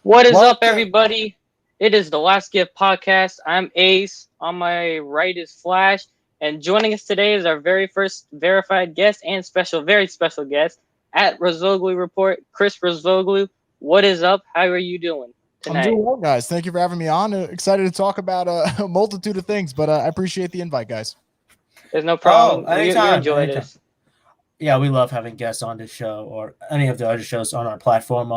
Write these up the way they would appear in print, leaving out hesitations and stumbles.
What is up, Welcome. everybody? It is the Last Gift Podcast. I'm Ace. On my right is Flash. And joining us today is our very first verified guest and very special guest at Rosvoglou Report, Chris Rosvoglou. What is up? How are you doing I'm tonight? doing well, guys. Thank you for having me on. Excited to talk about a multitude of things, but I appreciate the invite, guys. There's no problem. We Anytime, enjoy anytime. this. Yeah, we love having guests on this show or any of the other shows on our platform.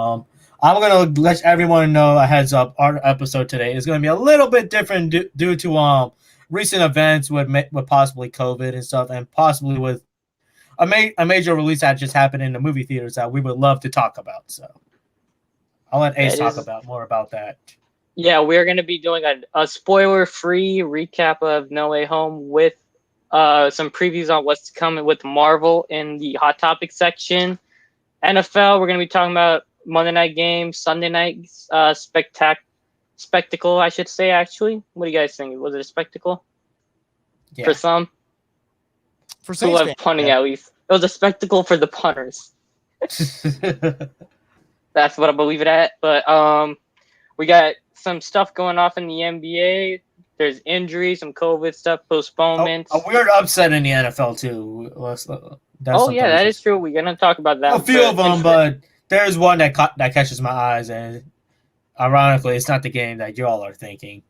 I'm gonna let everyone know a heads up. Our episode today is going to be a little bit different due to recent events with possibly COVID and stuff, and possibly with a major release that just happened in the movie theaters that we would love to talk about. So I'll let Ace talk about more about that. Yeah, we're going to be doing a spoiler-free recap of No Way Home with some previews on what's coming with Marvel in the Hot Topic section. NFL, we're going to be talking about Monday night games, Sunday night spectacle, I should say, actually. What do you guys think? Was it a spectacle? Yeah. For some? For Saints fans, punting, at least. It was a spectacle for the punters. That's what I believe it at. But we got some stuff going off in the NBA. There's injuries, some COVID stuff, postponements. A weird upset in the NFL, too. That is true. We're going to talk about that. A few of them, but there's one that catches my eyes, and ironically, it's not the game that y'all are thinking.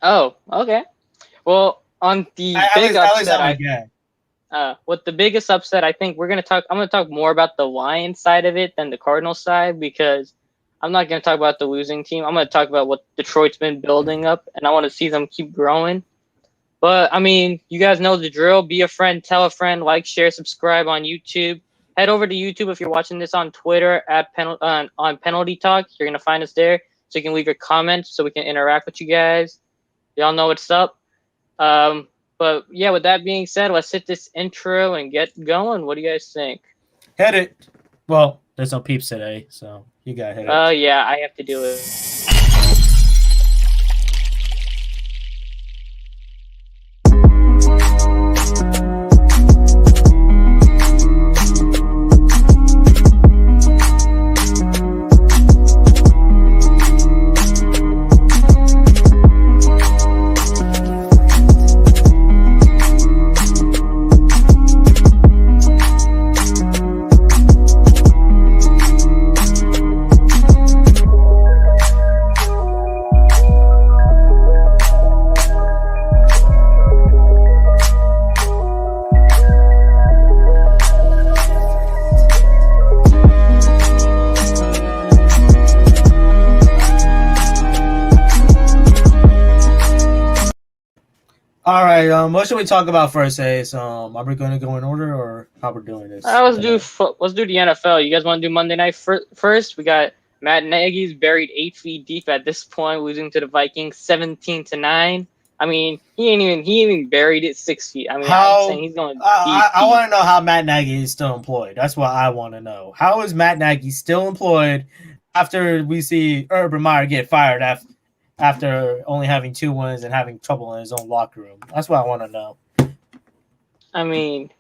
Oh, okay. Well, on the big upset, with the biggest upset, I think I'm going to talk more about the Lions side of it than the Cardinals side, because I'm not going to talk about the losing team. I'm going to talk about what Detroit's been building up, and I want to see them keep growing. But, I mean, you guys know the drill. Be a friend, tell a friend, like, share, subscribe on YouTube. Head over to YouTube if you're watching this on Twitter on Penalty Talk. You're going to find us there, so you can leave your comments so we can interact with you guys. Y'all know what's up. But, yeah, with that being said, let's hit this intro and get going. What do you guys think? Hit it. Well, there's no peeps today, so you got to hit it. Yeah, I have to do it. All right. What should we talk about first, Ace? Are we going to go in order, or how we're doing this? Let's do the NFL. You guys want to do Monday night first? We got Matt Nagy's buried 8 feet deep at this point, losing to the Vikings 17-9. I mean, he ain't even buried it 6 feet. I mean, I'm saying he's going. I want to know how Matt Nagy is still employed. That's what I want to know. How is Matt Nagy still employed after we see Urban Meyer get fired after only having 2 wins and having trouble in his own locker room? That's what I want to know. I mean,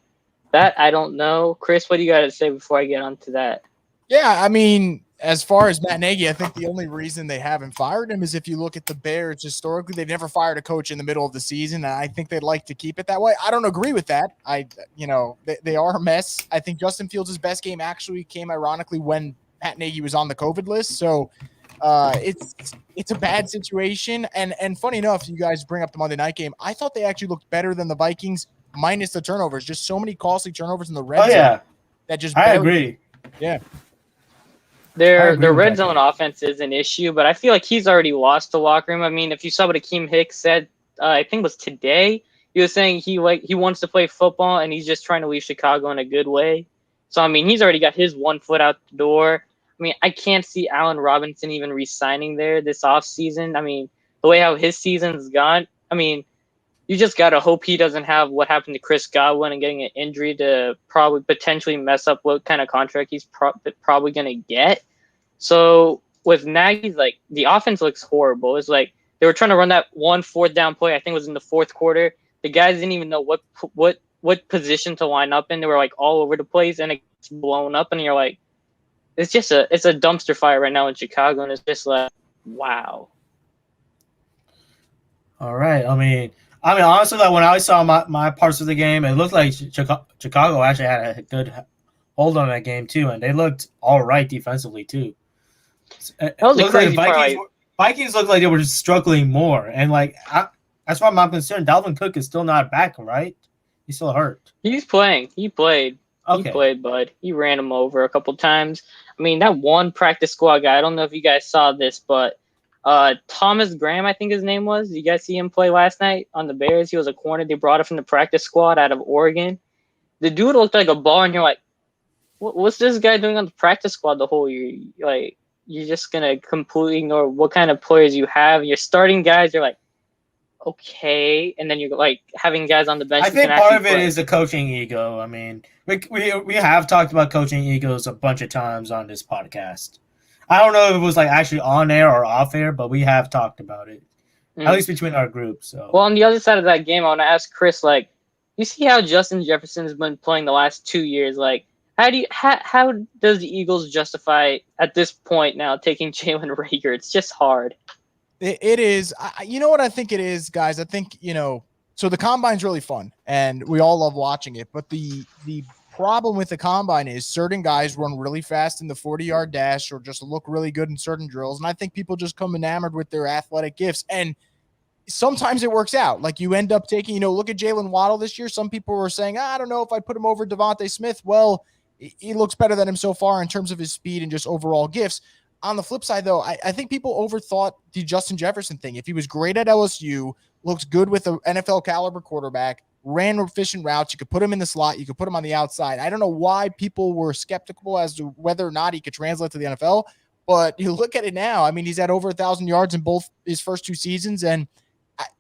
that I don't know. Chris, what do you got to say before I get onto that? Yeah, I mean, as far as Matt Nagy, I think the only reason they haven't fired him is if you look at the Bears historically, they've never fired a coach in the middle of the season. And I think they'd like to keep it that way. I don't agree with that. They are a mess. I think Justin Fields' best game actually came ironically when Matt Nagy was on the COVID list. So it's a bad situation. And funny enough, you guys bring up the Monday night game. I thought they actually looked better than the Vikings minus the turnovers. Just so many costly turnovers in the red zone. That just I agree. Yeah. Their red zone offense is an issue, but I feel like he's already lost the locker room. I mean, if you saw what Akeem Hicks said, I think it was today, he was saying he wants to play football and he's just trying to leave Chicago in a good way. So I mean, he's already got his 1 foot out the door. I mean, I can't see Allen Robinson even re-signing there this offseason. I mean, the way how his season's gone, I mean, you just got to hope he doesn't have what happened to Chris Godwin and getting an injury to probably potentially mess up what kind of contract he's probably going to get. So with Nagy's, like, the offense looks horrible. It's like they were trying to run that 1 4th down play. I think it was in the 4th quarter. The guys didn't even know what position to line up in. They were like all over the place and it gets blown up. And you're like, it's a dumpster fire right now in Chicago, and it's just like, wow. All right. I mean, honestly, like when I saw my parts of the game, it looked like Chicago actually had a good hold on that game too, and they looked all right defensively too. That was a Looked like crazy the part. Vikings looked like they were just struggling more, and that's why I'm concerned. Dalvin Cook is still not back, right? He's still hurt. He's playing. He played. Okay. He played, bud. He ran him over a couple times. I mean, that one practice squad guy, I don't know if you guys saw this, but Thomas Graham, I think his name was. Did you guys see him play last night on the Bears? He was a corner. They brought him from the practice squad out of Oregon. The dude looked like a baller, and you're like, what's this guy doing on the practice squad the whole year? Like, you're just going to completely ignore what kind of players you have. You're starting guys, you're like, okay, and then you're like having guys on the bench. I think part of it is the coaching ego. I mean, we have talked about coaching egos a bunch of times on this podcast. I don't know if it was like actually on air or off air, but we have talked about it, at least between our groups. So, well, on the other side of that game, I want to ask Chris, like, you see how Justin Jefferson has been playing the last 2 years? Like, how does the Eagles justify at this point now taking Jalen Reagor? It's just hard. It is. You know what I think it is, guys? I think, so the combine's really fun, and we all love watching it. But the problem with the combine is certain guys run really fast in the 40-yard dash or just look really good in certain drills. And I think people just come enamored with their athletic gifts. And sometimes it works out. Like you end up taking, look at Jalen Waddle this year. Some people were saying, I don't know if I put him over Devontae Smith. Well, he looks better than him so far in terms of his speed and just overall gifts. On the flip side, though, I think people overthought the Justin Jefferson thing. If he was great at LSU, looks good with an NFL caliber quarterback, ran efficient routes, you could put him in the slot, you could put him on the outside. I don't know why people were skeptical as to whether or not he could translate to the NFL, but you look at it now. I mean, he's had over 1,000 yards in both his first 2 seasons, and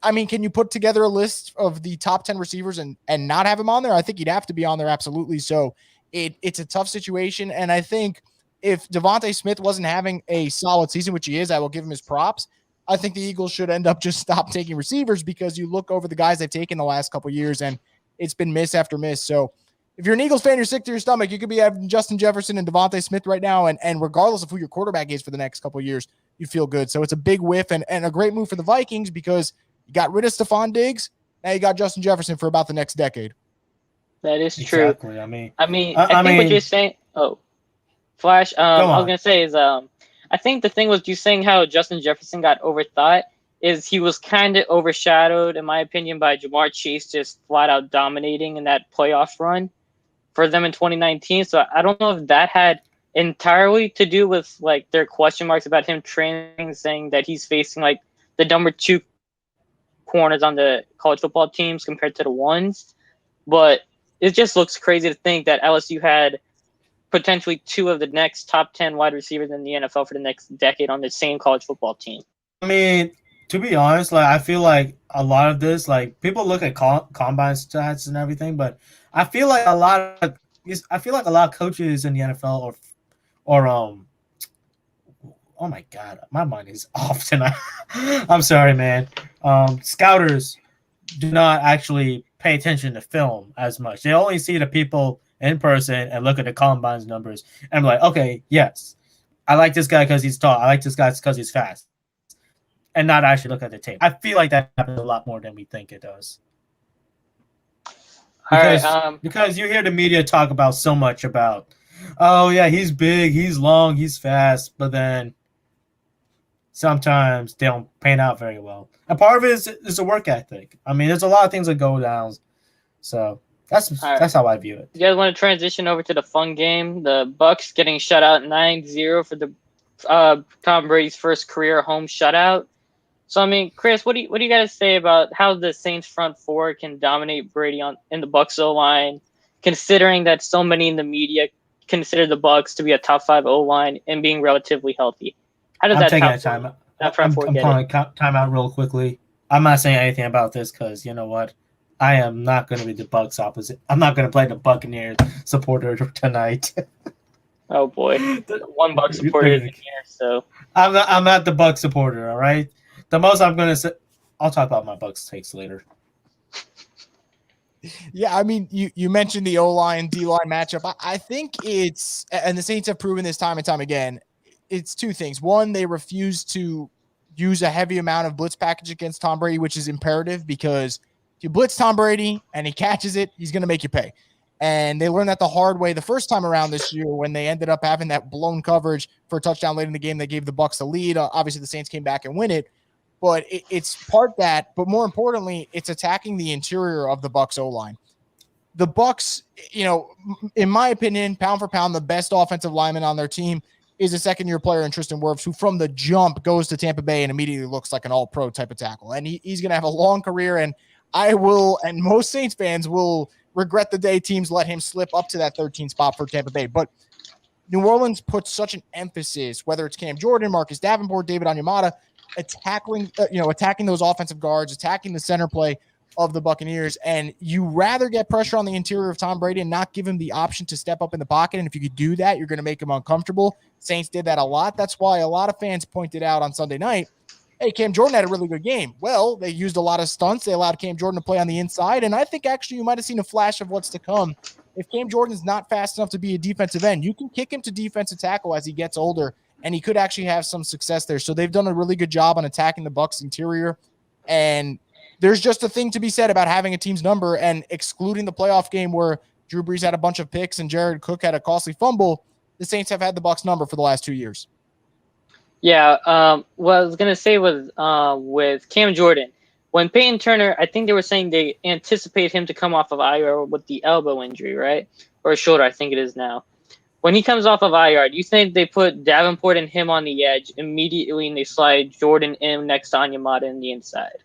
I mean, can you put together a list of the top 10 receivers and not have him on there? I think he'd have to be on there, absolutely. So it's a tough situation, and I think if Devontae Smith wasn't having a solid season, which he is, I will give him his props. I think the Eagles should end up just stop taking receivers because you look over the guys they've taken the last couple of years and it's been miss after miss. So if you're an Eagles fan, you're sick to your stomach. You could be having Justin Jefferson and Devontae Smith right now. And regardless of who your quarterback is for the next couple of years, you feel good. So it's a big whiff and a great move for the Vikings because you got rid of Stephon Diggs. Now you got Justin Jefferson for about the next decade. That is true. Exactly. I think what you're saying. Oh, Flash. I was gonna say is I think the thing was you saying how Justin Jefferson got overthought is he was kind of overshadowed, in my opinion, by Jamar Chase just flat out dominating in that playoff run for them in 2019. So I don't know if that had entirely to do with like their question marks about him training, saying that he's facing like the number 2 corners on the college football teams compared to the ones, but it just looks crazy to think that LSU had potentially 2 of the next top 10 wide receivers in the NFL for the next decade on the same college football team. I mean, to be honest, like I feel like a lot of this, like people look at combine stats and everything, but I feel like a lot of coaches in the NFL or oh my god, my mind is off tonight. I'm sorry, man. Scouters do not actually pay attention to film as much. They only see the people in person and look at the combine's numbers and be like, okay, yes, I like this guy because he's tall. I like this guy because he's fast. And not actually look at the tape. I feel like that happens a lot more than we think it does. Because you hear the media talk about so much about, oh yeah, he's big, he's long, he's fast, but then sometimes they don't pan out very well. And part of it is a work ethic. I mean, there's a lot of things that go down. So that's how I view it. You guys want to transition over to the fun game? The Bucs getting shut out 9-0 for the Tom Brady's first career home shutout. So I mean, Chris, what do you guys say about how the Saints front 4 can dominate Brady in the Bucs O-line, considering that so many in the media consider the Bucs to be a top 5 O-line and being relatively healthy? How does that front 4 get it? I'm calling time out real quickly. I'm not saying anything about this because you know what? I am not going to be the Bucs opposite. I'm not going to play the Buccaneers supporter tonight. Oh boy, one Bucs supporter is in here, so I'm not the Bucs supporter. All right. The most I'm going to say, I'll talk about my Bucs takes later. Yeah, I mean, you mentioned the O-line, D-line matchup. I think it's, and the Saints have proven this time and time again, it's two things. One, they refuse to use a heavy amount of blitz package against Tom Brady, which is imperative because if you blitz Tom Brady and he catches it, he's going to make you pay. And they learned that the hard way the first time around this year when they ended up having that blown coverage for a touchdown late in the game that gave the Bucs the lead. Obviously, the Saints came back and win it. But it's part that, but more importantly, it's attacking the interior of the Bucs O-line. The Bucs, in my opinion, pound for pound, the best offensive lineman on their team is a second-year player in Tristan Wirfs, who from the jump goes to Tampa Bay and immediately looks like an all-pro type of tackle. And he's going to have a long career, and I will, and most Saints fans will regret the day teams let him slip up to that 13 spot for Tampa Bay. But New Orleans puts such an emphasis, whether it's Cam Jordan, Marcus Davenport, David Onyemata, attacking those offensive guards, attacking the center play of the Buccaneers, and you rather get pressure on the interior of Tom Brady and not give him the option to step up in the pocket. And if you could do that, you're going to make him uncomfortable. Saints did that a lot. That's why a lot of fans pointed out on Sunday night, hey, Cam Jordan had a really good game. Well, they used a lot of stunts. They allowed Cam Jordan to play on the inside, and I think actually you might have seen a flash of what's to come. If Cam Jordan's not fast enough to be a defensive end, you can kick him to defensive tackle as he gets older, and he could actually have some success there. So they've done a really good job on attacking the Bucs interior. And there's just a thing to be said about having a team's number and excluding the playoff game where Drew Brees had a bunch of picks and Jared Cook had a costly fumble. The Saints have had the Bucs number for the last 2 years. Yeah. What I was going to say was with Cam Jordan, when Peyton Turner, I think they were saying they anticipate him to come off of IR with the elbow injury, right? Or shoulder, I think it is now. When he comes off of IR, do you think they put Davenport and him on the edge immediately and they slide Jordan in next to Onyemata in the inside?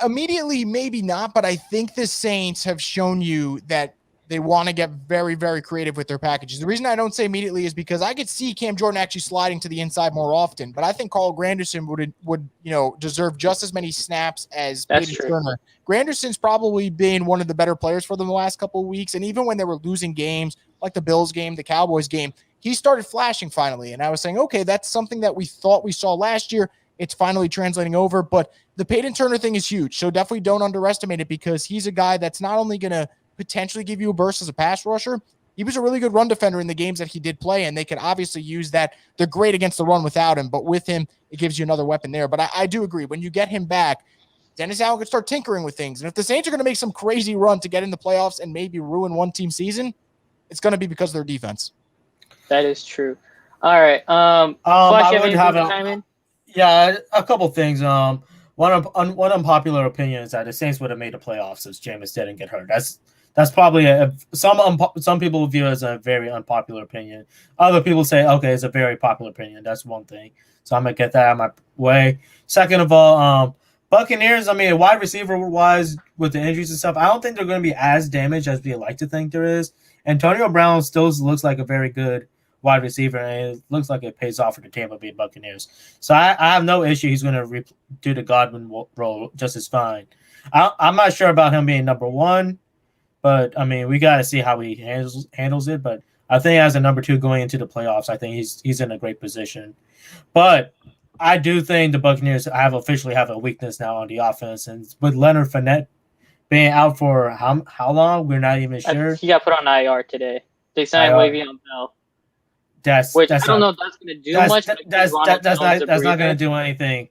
Immediately, maybe not, but I think the Saints have shown you that they want to get very, very creative with their packages. The reason I don't say immediately is because I could see Cam Jordan actually sliding to the inside more often, but I think Carl Granderson would deserve just as many snaps as Peyton Turner. Granderson's probably been one of the better players for them the last couple of weeks, and even when they were losing games, like the Bills game, the Cowboys game, he started flashing finally, and I was saying, okay, that's something that we thought we saw last year. It's finally translating over, but the Peyton Turner thing is huge, so definitely don't underestimate it because he's a guy that's not only going to potentially give you a burst as a pass rusher, he was a really good run defender in the games that he did play, and they could obviously use that. They're great against the run without him, but with him, it gives you another weapon there. But I do agree. When you get him back, Dennis Allen could start tinkering with things, and if the Saints are going to make some crazy run to get in the playoffs and maybe ruin one team season, it's going to be because of their defense. That is true. All right. Flash, I would have a couple things. One unpopular opinion is that the Saints would have made the playoffs if Jameis didn't get hurt. That's probably some people view it as a very unpopular opinion. Other people say, okay, it's a very popular opinion. That's one thing. So I'm gonna get that out of my way. Second of all, Buccaneers, I mean, wide receiver wise with the injuries and stuff, I don't think they're going to be as damaged as we like to think there is. Antonio Brown still looks like a very good wide receiver, and it looks like it pays off for the Tampa Bay Buccaneers. So I have no issue. He's going to do the Godwin role just as fine. I'm not sure about him being number one, but I mean, we got to see how he handles it. But I think as a number two going into the playoffs, I think he's in a great position. But I do think the Buccaneers officially have a weakness now on the offense, and with Leonard Fournette being out for how long, we're not even sure. He got put on IR today. They signed Le'Veon Bell. I don't know if that's going to do much. That's not going to do anything,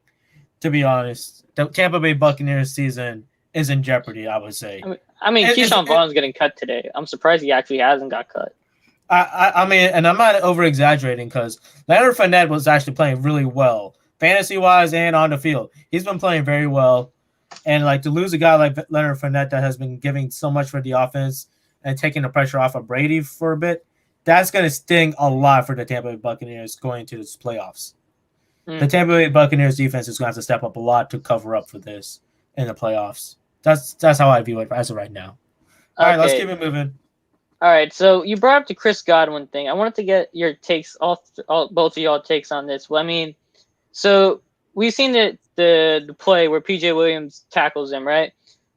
to be honest. The Tampa Bay Buccaneers season is in jeopardy, I would say. I mean, Keyshawn Vaughn's getting cut today. I'm surprised he actually hasn't got cut. I mean, and I'm not over-exaggerating because Leonard Fournette was actually playing really well, fantasy-wise and on the field. He's been playing very well. And, to lose a guy like Leonard Fournette that has been giving so much for the offense and taking the pressure off of Brady for a bit, that's going to sting a lot for the Tampa Bay Buccaneers going into this playoffs. The Tampa Bay Buccaneers defense is going to have to step up a lot to cover up for this in the playoffs. That's how I view it as of right now. All right, let's keep it moving. All right, so you brought up the Chris Godwin thing. I wanted to get your takes, both of y'all takes on this. Well, I mean, so we've seen the play where PJ Williams tackles him, right?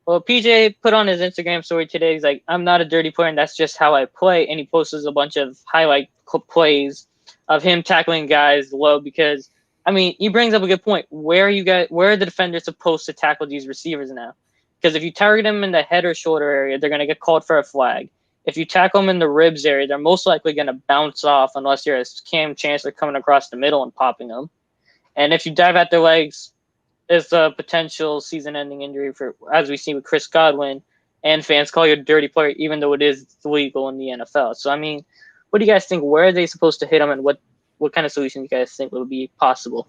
Well, PJ put on his Instagram story today. He's like, I'm not a dirty player, and that's just how I play. And he posts a bunch of highlight plays of him tackling guys low because, I mean, he brings up a good point. Where are the defenders supposed to tackle these receivers now? Because if you target them in the head or shoulder area, they're going to get called for a flag. If you tackle them in the ribs area, they're most likely going to bounce off unless you're a Cam Chancellor coming across the middle and popping them. And if you dive at their legs, it's a potential season-ending injury for, as we see with Chris Godwin, and fans call you a dirty player, even though it is legal in the NFL. So, I mean, what do you guys think? Where are they supposed to hit them, and what kind of solution do you guys think would be possible?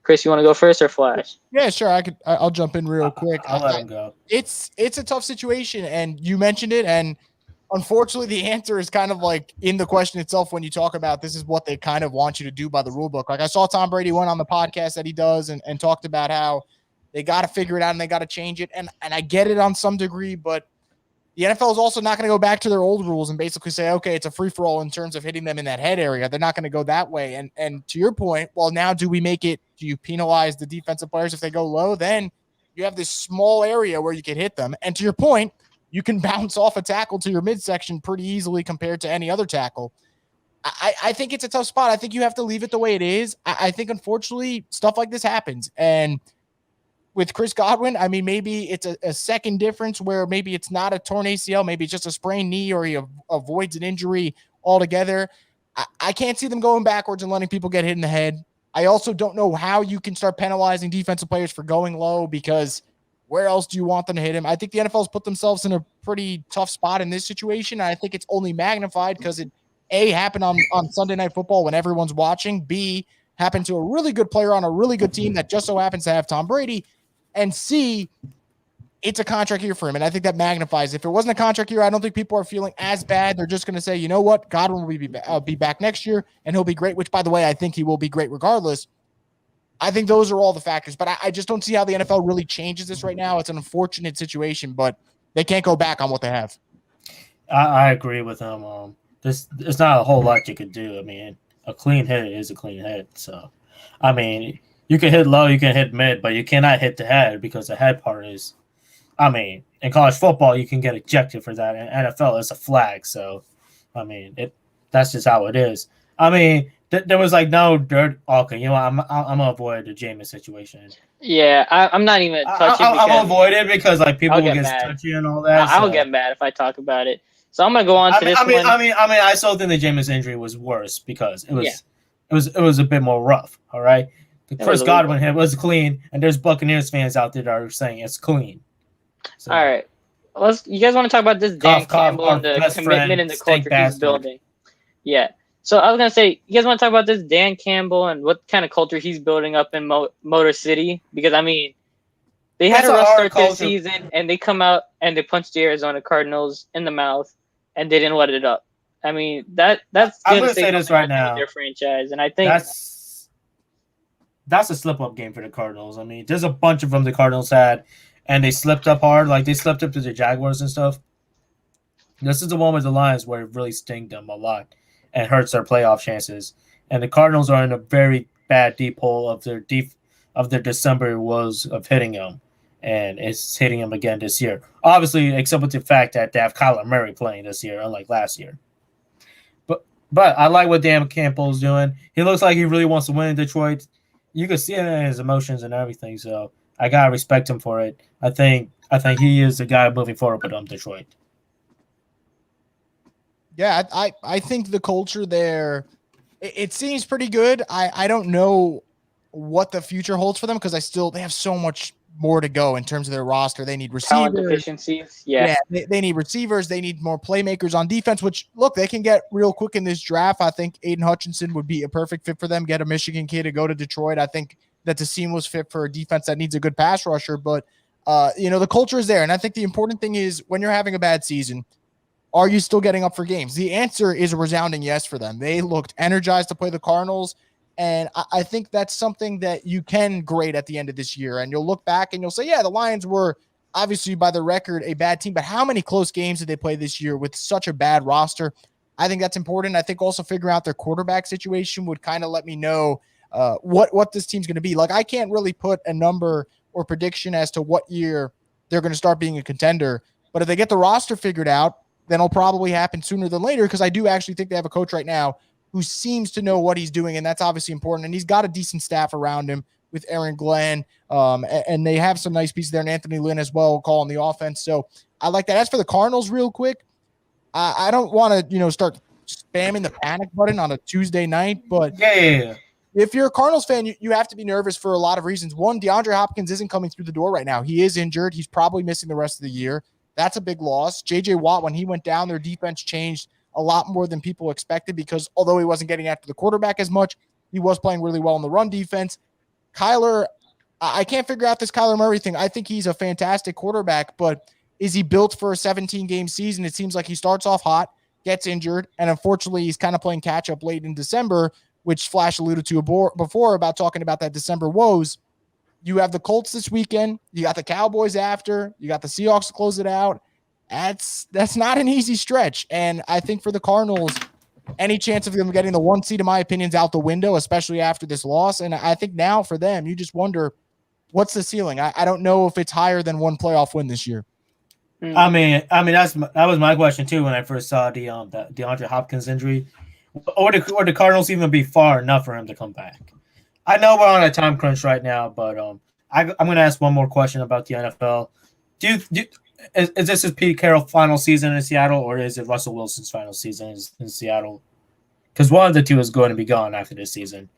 Chris, you want to go first or Flash? Yeah, sure. I'll jump in real quick. I'll let him go. It's a tough situation, and you mentioned it, and unfortunately, the answer is kind of like in the question itself when you talk about this is what they kind of want you to do by the rule book. Like I saw Tom Brady went on the podcast that he does and talked about how they got to figure it out and they got to change it. And I get it on some degree, but the NFL is also not going to go back to their old rules and basically say, okay, it's a free-for-all in terms of hitting them in that head area. They're not going to go that way. And to your point, well, now do you penalize the defensive players if they go low? Then you have this small area where you can hit them. And to your point, you can bounce off a tackle to your midsection pretty easily compared to any other tackle. I think it's a tough spot. I think you have to leave it the way it is. I think, unfortunately, stuff like this happens. And with Chris Godwin, I mean, maybe it's a second difference where maybe it's not a torn ACL, maybe it's just a sprained knee or he avoids an injury altogether. I can't see them going backwards and letting people get hit in the head. I also don't know how you can start penalizing defensive players for going low because where else do you want them to hit him? I think the NFL's put themselves in a pretty tough spot in this situation. And I think it's only magnified because it, A, happened on Sunday Night Football when everyone's watching, B, happened to a really good player on a really good team that just so happens to have Tom Brady, and C, it's a contract year for him. And I think that magnifies. If it wasn't a contract year, I don't think people are feeling as bad. They're just going to say, you know what? Godwin will be back next year, and he'll be great, which, by the way, I think he will be great regardless. I think those are all the factors. But I just don't see how the NFL really changes this right now. It's an unfortunate situation, but they can't go back on what they have. I agree with him. There's not a whole lot you could do. I mean, a clean hit is a clean hit. So, I mean, you can hit low, you can hit mid, but you cannot hit the head because the head part is, I mean, in college football, you can get ejected for that. In NFL, it's a flag. So, I mean, that's just how it is. I mean, there was like no dirt. Okay, you know what? I'm gonna avoid the Jameis situation. Yeah, I'm not even touching. I'm gonna avoid it because like people will get touchy and all that. I'll get mad if I talk about it. So I'm gonna go on to this one. I still think the Jameis injury was worse because it was a bit more rough. All right, the Chris Godwin hit was clean, and there's Buccaneers fans out there that are saying it's clean. So, all right, you guys want to talk about this Dan Campbell and the commitment and the culture he's building? Yeah. So I was going to say, you guys want to talk about this Dan Campbell and what kind of culture he's building up in Motor City? Because, I mean, they had a rough start to the season, and they come out and they punched the Arizona Cardinals in the mouth, and they didn't let it up. I mean, that's I'm going to say this right now. Their franchise, and I think that's a slip-up game for the Cardinals. I mean, there's a bunch of them the Cardinals had, and they slipped up hard. Like, they slipped up to the Jaguars and stuff. This is the one with the Lions where it really stinged them a lot and hurts their playoff chances. And the Cardinals are in a very bad deep hole of their December woes of hitting them, and it's hitting them again this year. Obviously, except with the fact that they have Kyler Murray playing this year, unlike last year. But I like what Dan Campbell's doing. He looks like he really wants to win in Detroit. You can see it in his emotions and everything. So I gotta respect him for it. I think he is the guy moving forward with Detroit. Yeah, I think the culture there, it seems pretty good. I don't know what the future holds for them because they have so much more to go in terms of their roster. They need receivers. Talent deficiencies. Yeah, they need receivers. They need more playmakers on defense, which, look, they can get real quick in this draft. I think Aiden Hutchinson would be a perfect fit for them. Get a Michigan kid to go to Detroit. I think that's a seamless fit for a defense that needs a good pass rusher. But, the culture is there. And I think the important thing is when you're having a bad season, are you still getting up for games? The answer is a resounding yes for them. They looked energized to play the Cardinals, and I think that's something that you can grade at the end of this year. And you'll look back and you'll say, yeah, the Lions were obviously by the record a bad team, but how many close games did they play this year with such a bad roster? I think that's important. I think also figuring out their quarterback situation would kind of let me know what this team's going to be. Like, I can't really put a number or prediction as to what year they're going to start being a contender, but if they get the roster figured out, then it'll probably happen sooner than later because I do actually think they have a coach right now who seems to know what he's doing, and that's obviously important. And he's got a decent staff around him with Aaron Glenn, and they have some nice pieces there, and Anthony Lynn as well calling the offense. So I like that. As for the Cardinals, real quick, I don't want to start spamming the panic button on a Tuesday night, but Yeah. if you're a Cardinals fan, you have to be nervous for a lot of reasons. One, DeAndre Hopkins isn't coming through the door right now. He is injured. He's probably missing the rest of the year. That's a big loss. J.J. Watt, when he went down, their defense changed a lot more than people expected because although he wasn't getting after the quarterback as much, he was playing really well in the run defense. Kyler, I can't figure out this Kyler Murray thing. I think he's a fantastic quarterback, but is he built for a 17-game season? It seems like he starts off hot, gets injured, and unfortunately he's kind of playing catch-up late in December, which Flash alluded to before about talking about that December woes. You have the Colts this weekend. You got the Cowboys after. You got the Seahawks to close it out. That's not an easy stretch. And I think for the Cardinals, any chance of them getting the 1 seed, in my opinion, is out the window, especially after this loss. And I think now for them, you just wonder, what's the ceiling? I don't know if it's higher than one playoff win this year. I mean, that was my question too when I first saw the DeAndre Hopkins injury. Or the Cardinals even be far enough for him to come back? I know we're on a time crunch right now, but I'm going to ask one more question about the NFL. Is this his Pete Carroll final season in Seattle, or is it Russell Wilson's final season in Seattle? Because one of the two is going to be gone after this season.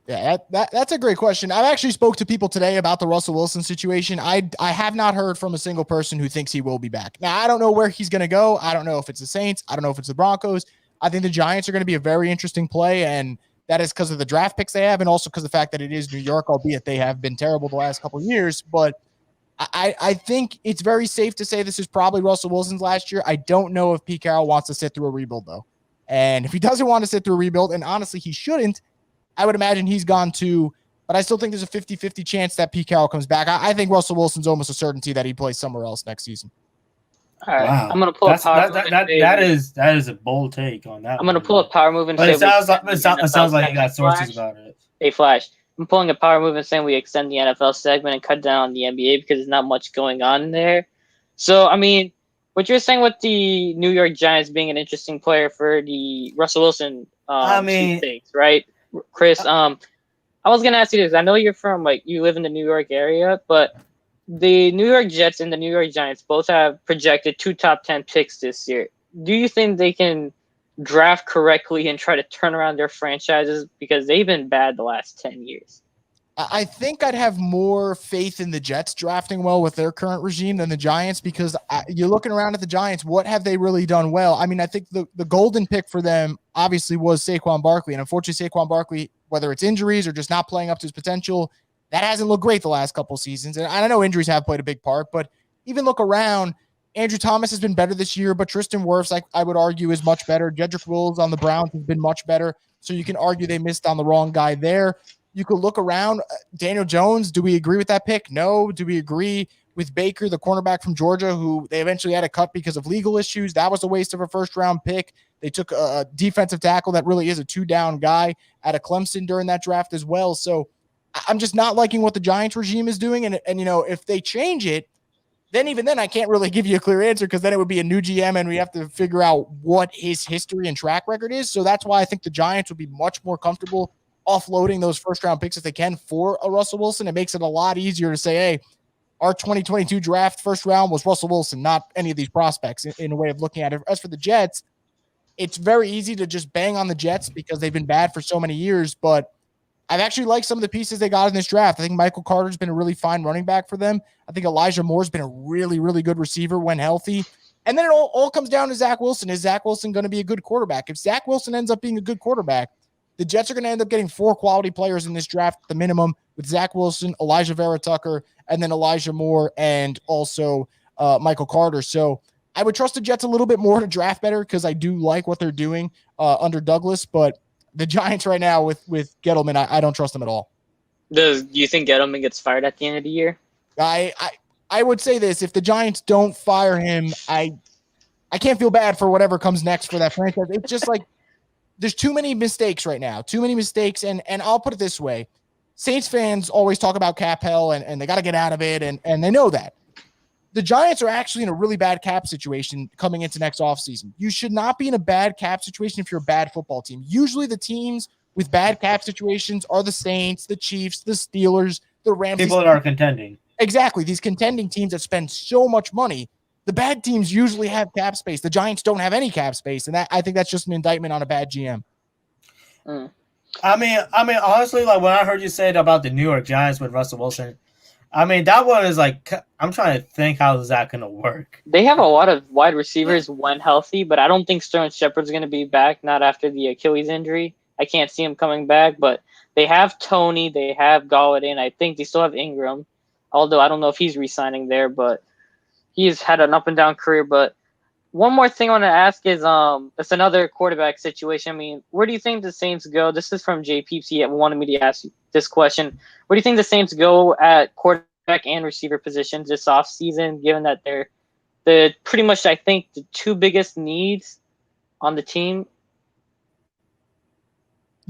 Yeah, that's a great question. I've actually spoke to people today about the Russell Wilson situation. I have not heard from a single person who thinks he will be back. Now, I don't know where he's going to go. I don't know if it's the Saints. I don't know if it's the Broncos. I think the Giants are going to be a very interesting play, and that is because of the draft picks they have and also because of the fact that it is New York, albeit they have been terrible the last couple of years. But I think it's very safe to say this is probably Russell Wilson's last year. I don't know if Pete Carroll wants to sit through a rebuild, though. And if he doesn't want to sit through a rebuild, and honestly he shouldn't, I would imagine he's gone too. But I still think there's a 50-50 chance that Pete Carroll comes back. I think Russell Wilson's almost a certainty that he plays somewhere else next season. All right, wow. I'm gonna pull a power move. That is a bold take on that. I'm gonna pull a power move and but say it sounds like you got sources about it. Hey Flash, I'm pulling a power move and saying we extend the NFL segment and cut down on the NBA because there's not much going on there. So I mean, what you're saying with the New York Giants being an interesting player for the Russell Wilson sweepstakes, right, Chris? I was gonna ask you this. I know you're from you live in the New York area, but the New York Jets and the New York Giants both have projected 2 top 10 picks this year. Do you think they can draft correctly and try to turn around their franchises? Because they've been bad the last 10 years. I think I'd have more faith in the Jets drafting well with their current regime than the Giants because you're looking around at the Giants. What have they really done well? I mean, I think the golden pick for them obviously was Saquon Barkley. And unfortunately, Saquon Barkley, whether it's injuries or just not playing up to his potential, that hasn't looked great the last couple seasons. And I know injuries have played a big part, but even look around, Andrew Thomas has been better this year, but Tristan Wirfs, I would argue, is much better. Jedrick Wills on the Browns has been much better. So you can argue they missed on the wrong guy there. You could look around. Daniel Jones, do we agree with that pick? No. Do we agree with Baker, the cornerback from Georgia, who they eventually had to cut because of legal issues? That was a waste of a first-round pick. They took a defensive tackle that really is a 2-down guy out of Clemson during that draft as well. So I'm just not liking what the Giants regime is doing. And if they change it, then even then I can't really give you a clear answer because then it would be a new GM and we have to figure out what his history and track record is. So that's why I think the Giants would be much more comfortable offloading those first-round picks if they can for a Russell Wilson. It makes it a lot easier to say, hey, our 2022 draft first round was Russell Wilson, not any of these prospects in a way of looking at it. As for the Jets, it's very easy to just bang on the Jets because they've been bad for so many years, but I've actually liked some of the pieces they got in this draft. I think Michael Carter's been a really fine running back for them. I think Elijah Moore's been a really, really good receiver when healthy. And then it all comes down to Zach Wilson. Is Zach Wilson going to be a good quarterback? If Zach Wilson ends up being a good quarterback, the Jets are going to end up getting 4 quality players in this draft at the minimum with Zach Wilson, Elijah Vera Tucker, and then Elijah Moore and also Michael Carter. So I would trust the Jets a little bit more to draft better because I do like what they're doing under Douglas, but the Giants right now with Gettleman, I don't trust them at all. Do you think Gettleman gets fired at the end of the year? I would say this. If the Giants don't fire him, I can't feel bad for whatever comes next for that franchise. It's just like there's too many mistakes right now. Too many mistakes. And I'll put it this way. Saints fans always talk about cap hell and they got to get out of it. And they know that. the Giants are actually in a really bad cap situation coming into next offseason. You should not be in a bad cap situation if you're a bad football team. Usually the teams with bad cap situations are the Saints, the Chiefs, the Steelers, the Rams. People that are contending. Exactly. These contending teams that spend so much money. The bad teams usually have cap space. The Giants don't have any cap space, and I think that's just an indictment on a bad GM. I mean, honestly, like when I heard you say it about the New York Giants with Russell Wilson, I mean, that one is like, I'm trying to think how is that going to work. They have a lot of wide receivers when healthy, but I don't think Sterling Shepard's going to be back, not after the Achilles injury. I can't see him coming back, but they have Tony, they have Galladay, and I think they still have Ingram, although I don't know if he's re-signing there, but he's had an up-and-down career. But one more thing I want to ask is it's another quarterback situation. I mean, where do you think the Saints go? This is from Jay Peeps. He wanted me to ask you this question. Where do you think the Saints go at quarterback and receiver positions this offseason, given that they're the pretty much, I think, the two biggest needs on the team?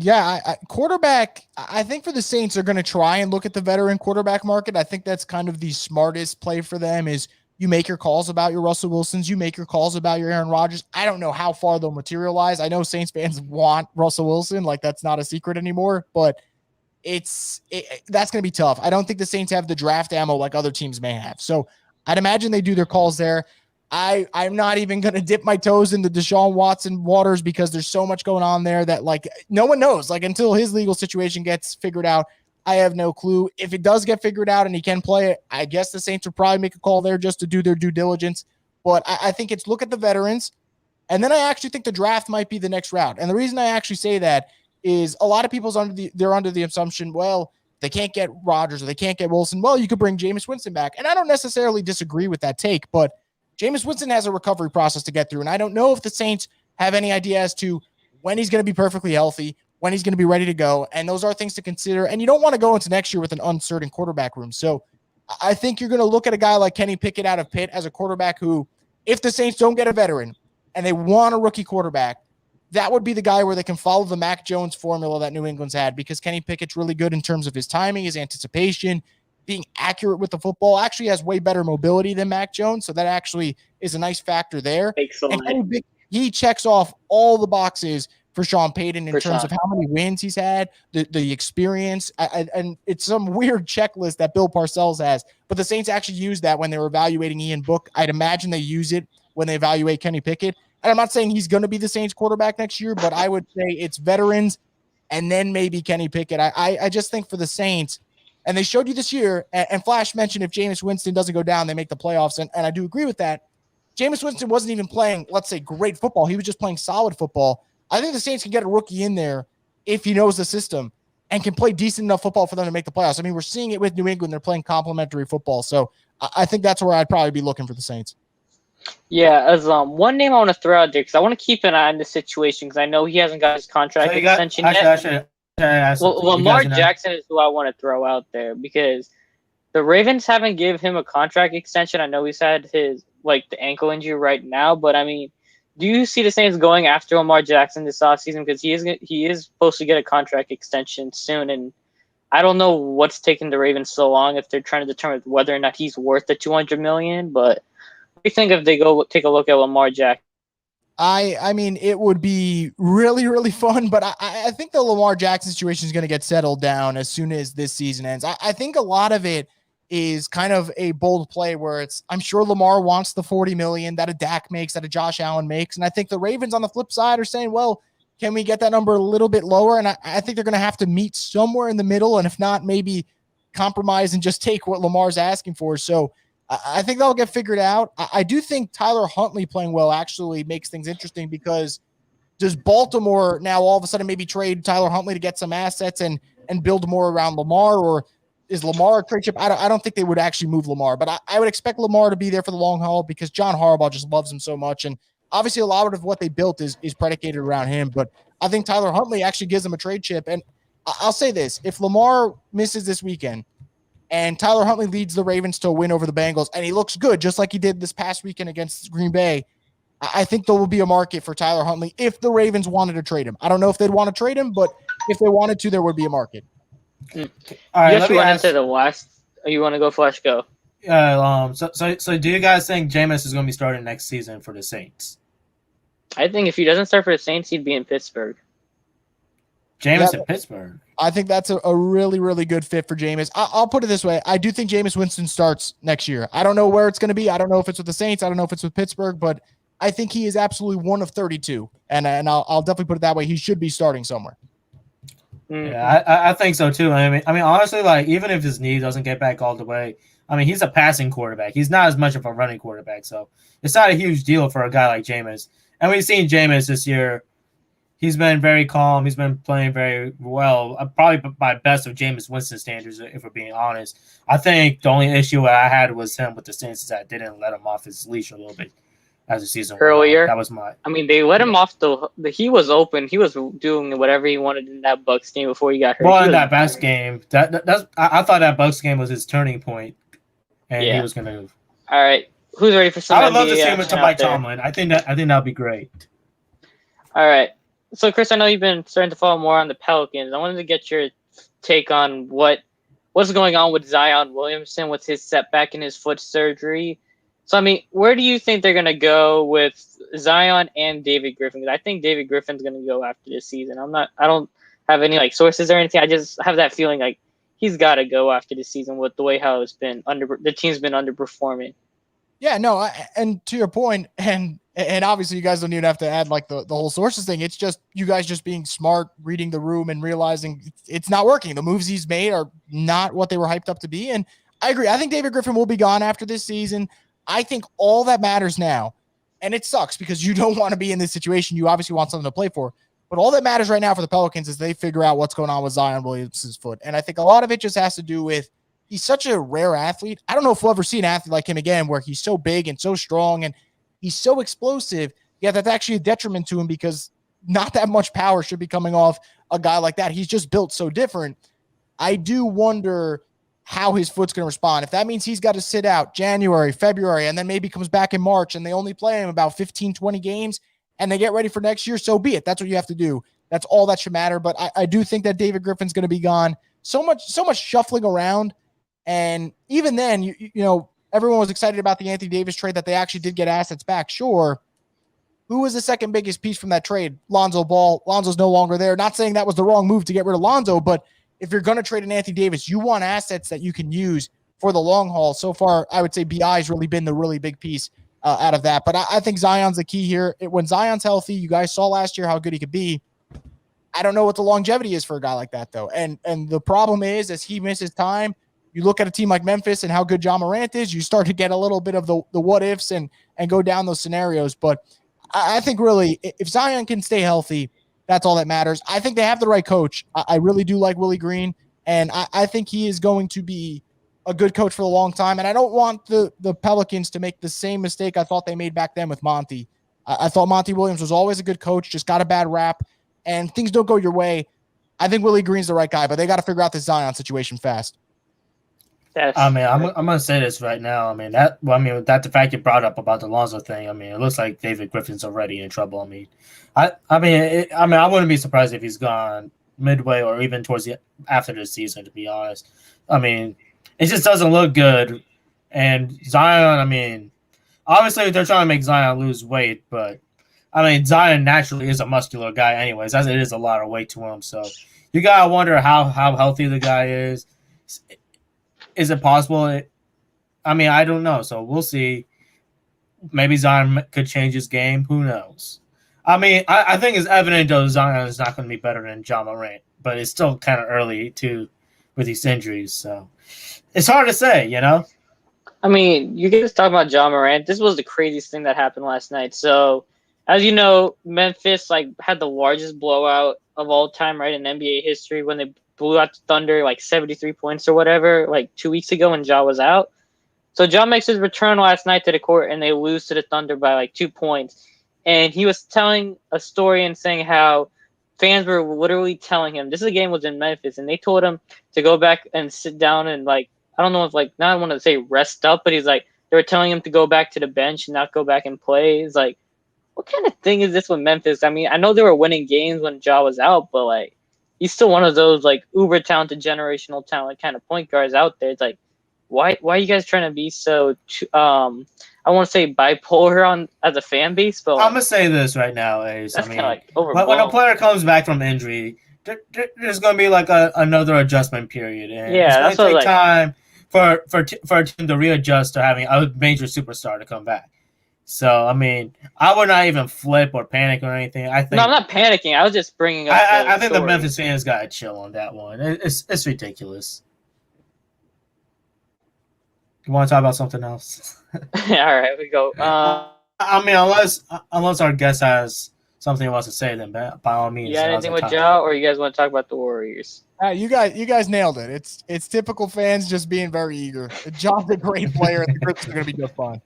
Yeah, quarterback, I think for the Saints, they're going to try and look at the veteran quarterback market. I think that's kind of the smartest play for them is you make your calls about your Russell Wilsons. You make your calls about your Aaron Rodgers. I don't know how far they'll materialize. I know Saints fans want Russell Wilson. Like, that's not a secret anymore, but that's going to be tough. I don't think the Saints have the draft ammo like other teams may have. So I'd imagine they do their calls there. I'm not even going to dip my toes into Deshaun Watson waters because there's so much going on there that, like, no one knows. Like, until his legal situation gets figured out, I have no clue. If it does get figured out and he can play it, I guess the Saints will probably make a call there just to do their due diligence. But I think it's look at the veterans. And then I actually think the draft might be the next route. And the reason I actually say that is a lot of people's they're under the assumption, well, they can't get Rodgers or they can't get Wilson. Well, you could bring Jameis Winston back. And I don't necessarily disagree with that take, but Jameis Winston has a recovery process to get through. And I don't know if the Saints have any idea as to when he's going to be perfectly healthy, when he's going to be ready to go. And those are things to consider. And you don't want to go into next year with an uncertain quarterback room. So I think you're going to look at a guy like Kenny Pickett out of Pitt as a quarterback who, if the Saints don't get a veteran and they want a rookie quarterback, that would be the guy where they can follow the Mac Jones formula that New England's had, because Kenny Pickett's really good in terms of his timing, his anticipation, being accurate with the football. Actually has way better mobility than Mac Jones, so that actually is a nice factor there. Excellent. And he checks off all the boxes for Sean Payton in terms of how many wins he's had, the experience, and it's some weird checklist that Bill Parcells has, but the Saints actually use that when they were evaluating Ian Book. I'd imagine they use it when they evaluate Kenny Pickett. And I'm not saying he's going to be the Saints quarterback next year, but I would say it's veterans and then maybe Kenny Pickett. I just think for the Saints, and they showed you this year, and Flash mentioned if Jameis Winston doesn't go down, they make the playoffs, and I do agree with that. Jameis Winston wasn't even playing, let's say, great football. He was just playing solid football. I think the Saints can get a rookie in there if he knows the system and can play decent enough football for them to make the playoffs. I mean, we're seeing it with New England. They're playing complementary football. So I think that's where I'd probably be looking for the Saints. Yeah, as one name I want to throw out there, because I want to keep an eye on the situation, because I know he hasn't got his contract extension yet. Lamar Jackson is who I want to throw out there, because the Ravens haven't given him a contract extension. I know he's had his the ankle injury right now, but I mean, do you see the Saints going after Lamar Jackson this offseason, because he is supposed to get a contract extension soon, and I don't know what's taking the Ravens so long, if they're trying to determine whether or not he's worth the $200 million, but what do you think if they go take a look at Lamar Jackson? I mean, it would be really, really fun, but I think the Lamar Jackson situation is going to get settled down as soon as this season ends. I think a lot of it is kind of a bold play where I'm sure Lamar wants the $40 million that a Dak makes, that a Josh Allen makes. And I think the Ravens on the flip side are saying, well, can we get that number a little bit lower? And I think they're going to have to meet somewhere in the middle. And if not, maybe compromise and just take what Lamar's asking for. So I think that'll get figured out. I do think Tyler Huntley playing well actually makes things interesting, because does Baltimore now all of a sudden maybe trade Tyler Huntley to get some assets and build more around Lamar, or is Lamar a trade chip? I don't think they would actually move Lamar, but I would expect Lamar to be there for the long haul, because John Harbaugh just loves him so much. And obviously a lot of what they built is predicated around him, but I think Tyler Huntley actually gives them a trade chip. And I'll say this, if Lamar misses this weekend, and Tyler Huntley leads the Ravens to a win over the Bengals, and he looks good, just like he did this past weekend against Green Bay, I think there will be a market for Tyler Huntley if the Ravens wanted to trade him. I don't know if they'd want to trade him, but if they wanted to, there would be a market. All right, you went into the last. You want to go, Flash? Go. So do you guys think Jameis is going to be starting next season for the Saints? I think if he doesn't start for the Saints, he'd be in Pittsburgh. Jameis in Pittsburgh. I think that's a really, really good fit for Jameis. I'll put it this way. I do think Jameis Winston starts next year. I don't know where it's going to be. I don't know if it's with the Saints. I don't know if it's with Pittsburgh, but I think he is absolutely one of 32. And I'll definitely put it that way. He should be starting somewhere. Mm-hmm. Yeah, I think so too. I mean, honestly, like even if his knee doesn't get back all the way, I mean, he's a passing quarterback. He's not as much of a running quarterback, so it's not a huge deal for a guy like Jameis. And we've seen Jameis this year. He's been very calm. He's been playing very well. Probably by best of Jameis Winston standards, if we're being honest. I think the only issue that I had was him with the Saints is that I didn't let him off his leash a little bit as the season earlier. went on. That was my. I mean, they let him off the. He was open. He was doing whatever he wanted in that Bucs game before he got hurt. Well, in that Bucs game, I thought that Bucs game was his turning point, and he was going to. All right, who's ready for some? I would love NBA to see him with Mike there? Tomlin. I think that'd be great. All right. So, Chris, I know you've been starting to follow more on the Pelicans. I wanted to get your take on what's going on with Zion Williamson with his setback in his foot surgery. So, I mean, where do you think they're going to go with Zion and David Griffin? Because I think David Griffin's going to go after this season. I don't have any like sources or anything. I just have that feeling like he's got to go after this season with the way how it's been the team's been underperforming. Yeah, no, and to your point, and obviously you guys don't even have to add like the whole sources thing. It's just you guys just being smart, reading the room and realizing it's not working. The moves he's made are not what they were hyped up to be. And I agree. I think David Griffin will be gone after this season. I think all that matters now, and it sucks because you don't want to be in this situation. You obviously want something to play for. But all that matters right now for the Pelicans is they figure out what's going on with Zion Williamson's foot. And I think a lot of it just has to do with he's such a rare athlete. I don't know if we'll ever see an athlete like him again where he's so big and so strong and he's so explosive. Yeah, that's actually a detriment to him because not that much power should be coming off a guy like that. He's just built so different. I do wonder how his foot's going to respond. If that means he's got to sit out January, February, and then maybe comes back in March and they only play him about 15, 20 games and they get ready for next year, so be it. That's what you have to do. That's all that should matter. But I do think that David Griffin's going to be gone. So much shuffling around. And even then, you know, everyone was excited about the Anthony Davis trade that they actually did get assets back. Sure. Who was the second biggest piece from that trade? Lonzo Ball. Lonzo's no longer there. Not saying that was the wrong move to get rid of Lonzo, but if you're going to trade an Anthony Davis, you want assets that you can use for the long haul. So far, I would say BI has really been the really big piece out of that. But I think Zion's the key here. When Zion's healthy, you guys saw last year how good he could be. I don't know what the longevity is for a guy like that, though. And the problem is, as he misses time, you look at a team like Memphis and how good Ja Morant is, you start to get a little bit of the what ifs and go down those scenarios. But I think really, if Zion can stay healthy, that's all that matters. I think they have the right coach. I really do like Willie Green, and I think he is going to be a good coach for a long time. And I don't want the Pelicans to make the same mistake I thought they made back then with Monty. I thought Monty Williams was always a good coach, just got a bad rap, and things don't go your way. I think Willie Green's the right guy, but they got to figure out the Zion situation fast. I mean, I'm gonna say this right now. I mean that the fact you brought up about the Lonzo thing. I mean, it looks like David Griffin's already in trouble. I mean, I wouldn't be surprised if he's gone midway or even towards after the season. To be honest, I mean, it just doesn't look good. And Zion, I mean, obviously they're trying to make Zion lose weight, but I mean, Zion naturally is a muscular guy, anyways. As it is a lot of weight to him, so you gotta wonder how healthy the guy is. Is it possible? I mean, I don't know. So we'll see. Maybe Zion could change his game. Who knows? I mean, I think it's evident, though, Zion is not going to be better than Ja Morant. But it's still kind of early, too, with these injuries. So it's hard to say, you know? I mean, you guys talk about Ja Morant. This was the craziest thing that happened last night. So, as you know, Memphis had the largest blowout of all time, right, in NBA history when they blew out the Thunder 73 points or whatever 2 weeks ago when Ja was out. So Ja makes his return last night to the court and they lose to the Thunder by 2 points. And he was telling a story and saying how fans were literally telling him, this game was in Memphis, and they told him to go back and sit down and I don't know if not I want to say rest up, but he's they were telling him to go back to the bench and not go back and play. It's what kind of thing is this with Memphis? I mean, I know they were winning games when Ja was out, but he's still one of those uber talented generational talent kind of point guards out there. It's why are you guys trying to be so I want to say bipolar as a fan base, but I'm gonna say this right now, Ace. that's I kind of mean, like overblown. when a player comes back from injury, there's gonna be like another adjustment period, and it's Yeah, gonna that's what take like. time for a team to readjust to having a major superstar to come back. So I mean, I would not even flip or panic or anything. No, I'm not panicking. I was just bringing up. I think the story. Memphis fans gotta chill on that one. It's ridiculous. You want to talk about something else? All right, we go. I mean, unless our guest has something he wants to say, then by all means. You got anything with Joe, or you guys want to talk about the Warriors? You guys nailed it. It's typical fans just being very eager. John's a great player, and the Grizzlies are going to be just fun.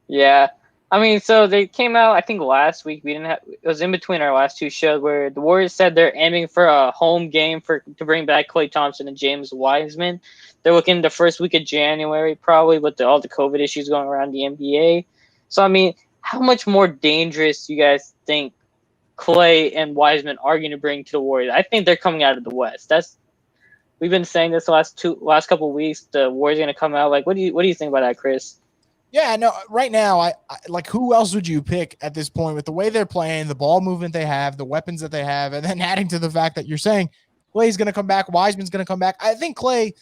Yeah, I mean, so they came out. I think last week it was in between our last two shows where the Warriors said they're aiming for a home game to bring back Klay Thompson and James Wiseman. They're looking the first week of January, probably with all the COVID issues going around the NBA. So I mean, how much more dangerous do you guys think Klay and Wiseman are going to bring to the Warriors? I think they're coming out of the West. We've been saying this last couple of weeks. The Warriors are going to come out. Like, what do you think about that, Chris? Yeah, no. Right now, I like who else would you pick at this point with the way they're playing, the ball movement they have, the weapons that they have, and then adding to the fact that you're saying Klay's going to come back, Wiseman's going to come back. I think Klay.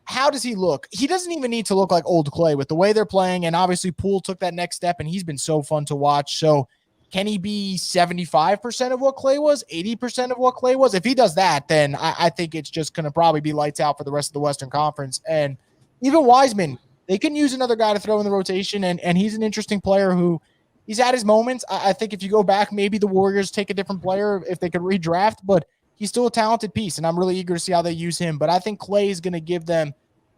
How does he look? He doesn't even need to look like old Klay with the way they're playing, and obviously Poole took that next step, and he's been so fun to watch. So can he be 75% of what Klay was, 80% of what Klay was? If he does that, then I think it's just going to probably be lights out for the rest of the Western Conference. And even Wiseman, they can use another guy to throw in the rotation, and he's an interesting player who he's had his moments. I think if you go back, maybe the Warriors take a different player if they could redraft, but he's still a talented piece, and I'm really eager to see how they use him. But I think Klay is going to give them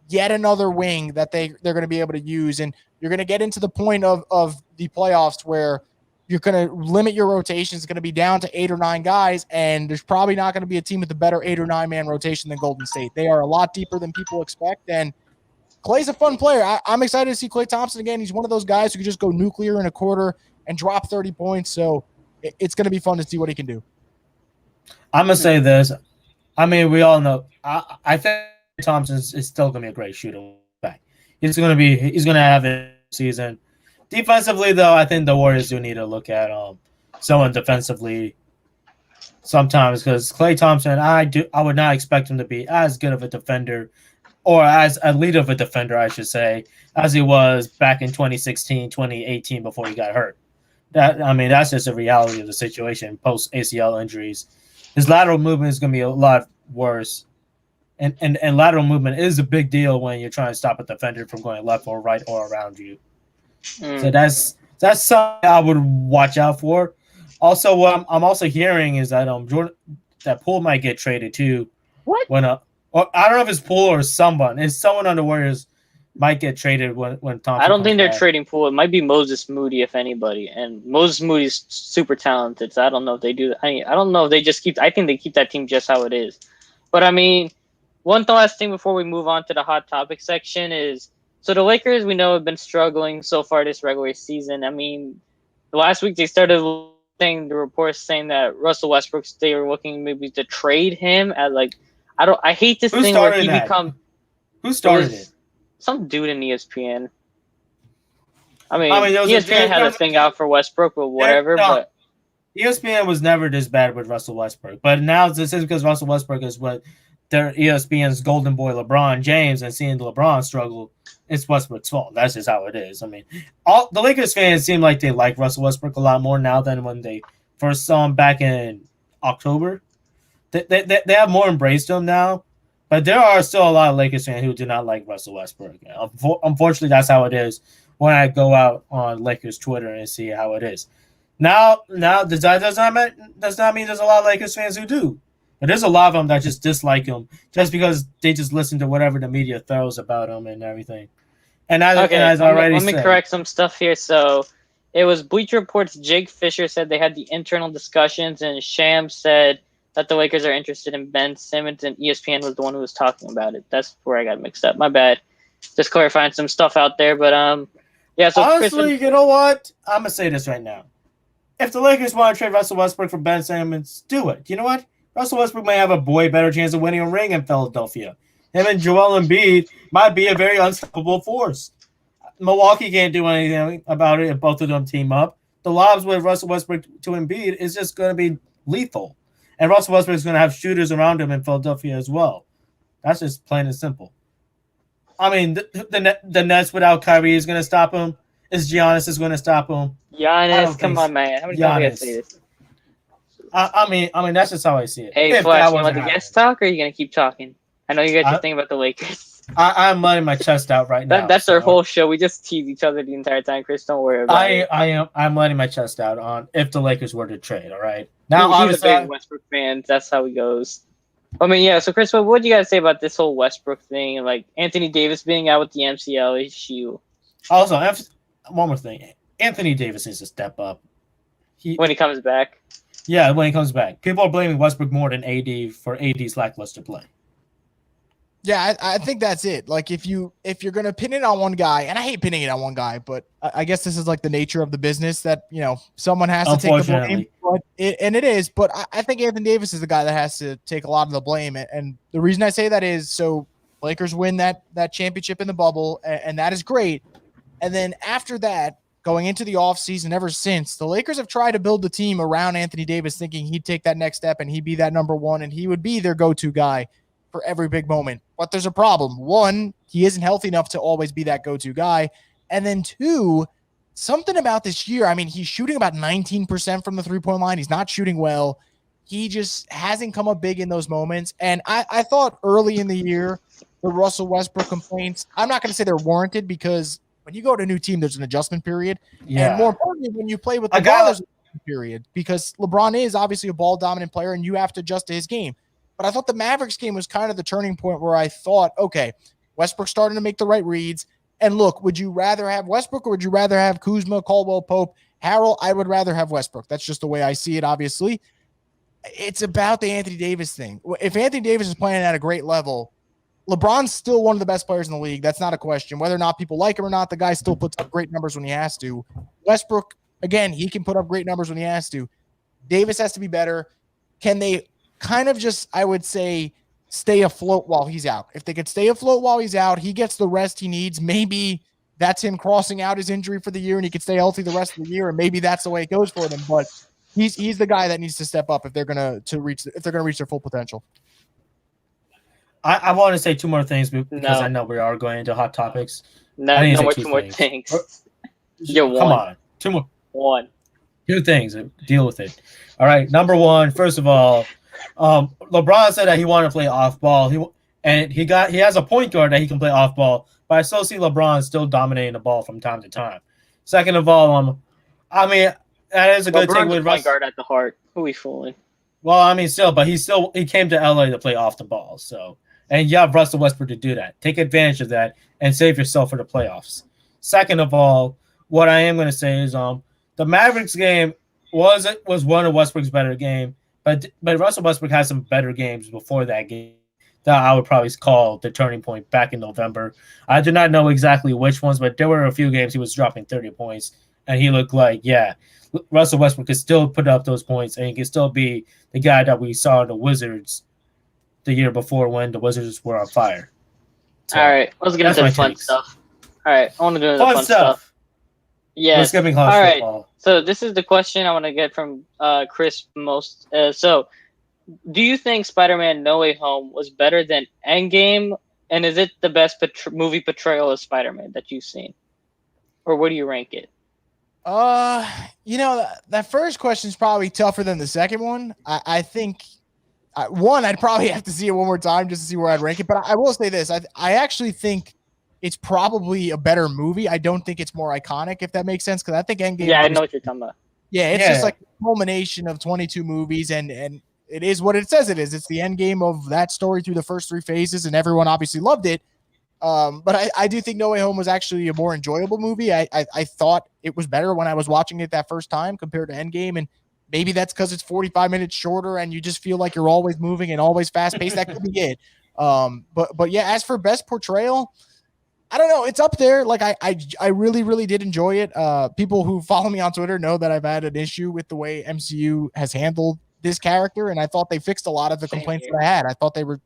yet another wing that they're going to be able to use. And you're going to get into the point of the playoffs where you're going to limit your rotation. It's going to be down to 8 or 9 guys, and there's probably not going to be a team with a better 8 or 9 man rotation than Golden State. They are a lot deeper than people expect, and Klay's a fun player. I'm excited to see Klay Thompson again. He's one of those guys who can just go nuclear in a quarter and drop 30 points. So it's going to be fun to see what he can do. I'm going to say this. I mean, we all know. I think Thompson is still going to be a great shooter back. He's going to have a season. Defensively, though, I think the Warriors do need to look at someone defensively sometimes because Klay Thompson, I would not expect him to be as good of a defender or as elite of a defender, I should say, as he was back in 2016, 2018 before he got hurt. That's just a reality of the situation post ACL injuries. His lateral movement is going to be a lot worse. And lateral movement is a big deal when you're trying to stop a defender from going left or right or around you. So that's something I would watch out for. Also, what I'm also hearing is that that Poole might get traded too. What? Or I don't know if it's Poole or someone. It's someone on the Warriors might get traded when Thompson. I don't think they're trading Poole. It might be Moses Moody, if anybody. And Moses Moody's super talented, so I don't know if they do. I don't know if they just keep. I think they keep that team just how it is. But I mean, one last thing before we move on to the hot topic section is so the Lakers we know have been struggling so far this regular season. I mean, last week they started saying the reports saying that Russell Westbrook they were looking maybe to trade him at like I hate this thing where he become. Who started it? Some dude in ESPN. I mean ESPN had a thing out for Westbrook, but whatever. But ESPN was never this bad with Russell Westbrook. But now this is because Russell Westbrook is what their ESPN's golden boy LeBron James, and seeing LeBron struggle, it's Westbrook's fault. That's just how it is. I mean, all the Lakers fans seem like they like Russell Westbrook a lot more now than when they first saw him back in October. They have more embraced him now. But there are still a lot of Lakers fans who do not like Russell Westbrook. Unfortunately, that's how it is when I go out on Lakers Twitter and see how it is. Now does not mean there's a lot of Lakers fans who do. But there's a lot of them that just dislike him just because they just listen to whatever the media throws about him and everything. And as let me correct some stuff here. So it was Bleacher Report's Jake Fisher said they had the internal discussions, and Shams said that the Lakers are interested in Ben Simmons, and ESPN was the one who was talking about it. That's where I got mixed up. My bad. Just clarifying some stuff out there. But yeah. So honestly, you know what? I'm gonna say this right now. If the Lakers want to trade Russell Westbrook for Ben Simmons, do it. You know what? Russell Westbrook may have a better chance of winning a ring in Philadelphia. him and Joel Embiid might be a very unstoppable force. Milwaukee can't do anything about it if both of them team up. The lobs with Russell Westbrook to Embiid is just going to be lethal. And Russell Westbrook is going to have shooters around him in Philadelphia as well. That's just plain and simple. I mean, the Nets without Kyrie is going to stop him. Is Giannis is going to stop him? Giannis, come on, man. How many times do I say this? I mean, that's just how I see it. Hey, Flash, you want the guest talk, or are you going to keep talking? I know you got your thing about the Lakers. I'm letting my chest out right now. That's our whole show. We just tease each other the entire time, Chris. Don't worry about it. I'm letting my chest out on if the Lakers were to trade. All right. Now, he's a big Westbrook fan. That's how he goes. I mean, yeah. So, Chris, what do you guys say about this whole Westbrook thing? Like Anthony Davis being out with the MCL issue. Also, one more thing. Anthony Davis needs to step up. When he comes back. Yeah, when he comes back. People are blaming Westbrook more than AD for AD's lackluster play. Yeah, I think that's it. Like if you're gonna pin it on one guy, and I hate pinning it on one guy, but I guess this is like the nature of the business that someone has to take the blame. But it is. But I think Anthony Davis is the guy that has to take a lot of the blame. And the reason I say that is so Lakers win that championship in the bubble, and that is great. And then after that, going into the offseason, ever since, the Lakers have tried to build the team around Anthony Davis, thinking he'd take that next step and he'd be that number one, and he would be their go-to guy for every big moment. But there's a problem. One, he isn't healthy enough to always be that go-to guy. And then two, something about this year, I mean, he's shooting about 19% from the three-point line. He's not shooting well. He just hasn't come up big in those moments. And I thought early in the year, the Russell Westbrook complaints, I'm not going to say they're warranted because when you go to a new team, there's an adjustment period. Yeah. And more importantly, when you play with LeBron, there's an adjustment period because LeBron is obviously a ball-dominant player and you have to adjust to his game. But I thought the Mavericks game was kind of the turning point where I thought, okay, Westbrook's starting to make the right reads. And look, would you rather have Westbrook or would you rather have Kuzma, Caldwell Pope, Harrell? I would rather have Westbrook. That's just the way I see it, obviously. It's about the Anthony Davis thing. If Anthony Davis is playing at a great level, LeBron's still one of the best players in the league. That's not a question. Whether or not people like him or not, the guy still puts up great numbers when he has to. Westbrook, again, he can put up great numbers when he has to. Davis has to be better. Can they kind of just, I would say, stay afloat while he's out? If they could stay afloat while he's out, he gets the rest he needs. Maybe that's him crossing out his injury for the year and he could stay healthy the rest of the year, and maybe that's the way it goes for them. But he's the guy that needs to step up if they're gonna reach their full potential. I want to say two more things because I know we are going into hot topics. No more things. Come on. Two more. One. Two things. Deal with it. All right. Number one, first of all, LeBron said that he wanted to play off ball. He has a point guard that he can play off ball, but I still see LeBron still dominating the ball from time to time. Second of all, I mean, that is a good thing with point guard at the heart. Who are we fooling? Well, I mean, still, but he came to LA to play off the ball. So, and you have Russell Westbrook to do that. Take advantage of that and save yourself for the playoffs. Second of all, what I am going to say is the Mavericks game was one of Westbrook's better game, but Russell Westbrook had some better games before that game that I would probably call the turning point back in November. I do not know exactly which ones, but there were a few games he was dropping 30 points, and he looked like, Russell Westbrook could still put up those points, and he could still be the guy that we saw in the Wizards the year before when the Wizards were on fire. So, all right, let's get into the fun stuff. All right, I want to do the fun stuff. Yeah. All right. Football. So this is the question I want to get from Chris most. So, do you think Spider-Man: No Way Home was better than Endgame, and is it the best movie portrayal of Spider-Man that you've seen, or where do you rank it? That first question is probably tougher than the second one. I think one, I'd probably have to see it one more time just to see where I'd rank it. But I will say this: I actually think it's probably a better movie. I don't think it's more iconic, if that makes sense. Because I think Endgame. Yeah, I know what you're talking about. Yeah, it's just like a culmination of 22 movies, and it is what it says it is. It's the end game of that story through the first three phases, and everyone obviously loved it. But I do think No Way Home was actually a more enjoyable movie. I thought it was better when I was watching it that first time compared to Endgame, and maybe that's because it's 45 minutes shorter and you just feel like you're always moving and always fast-paced. That could be it. But yeah, as for best portrayal, I don't know. It's up there. Like I really, really did enjoy it. People who follow me on Twitter know that I've had an issue with the way MCU has handled this character, and I thought they fixed a lot of the complaints that I had. I thought they were,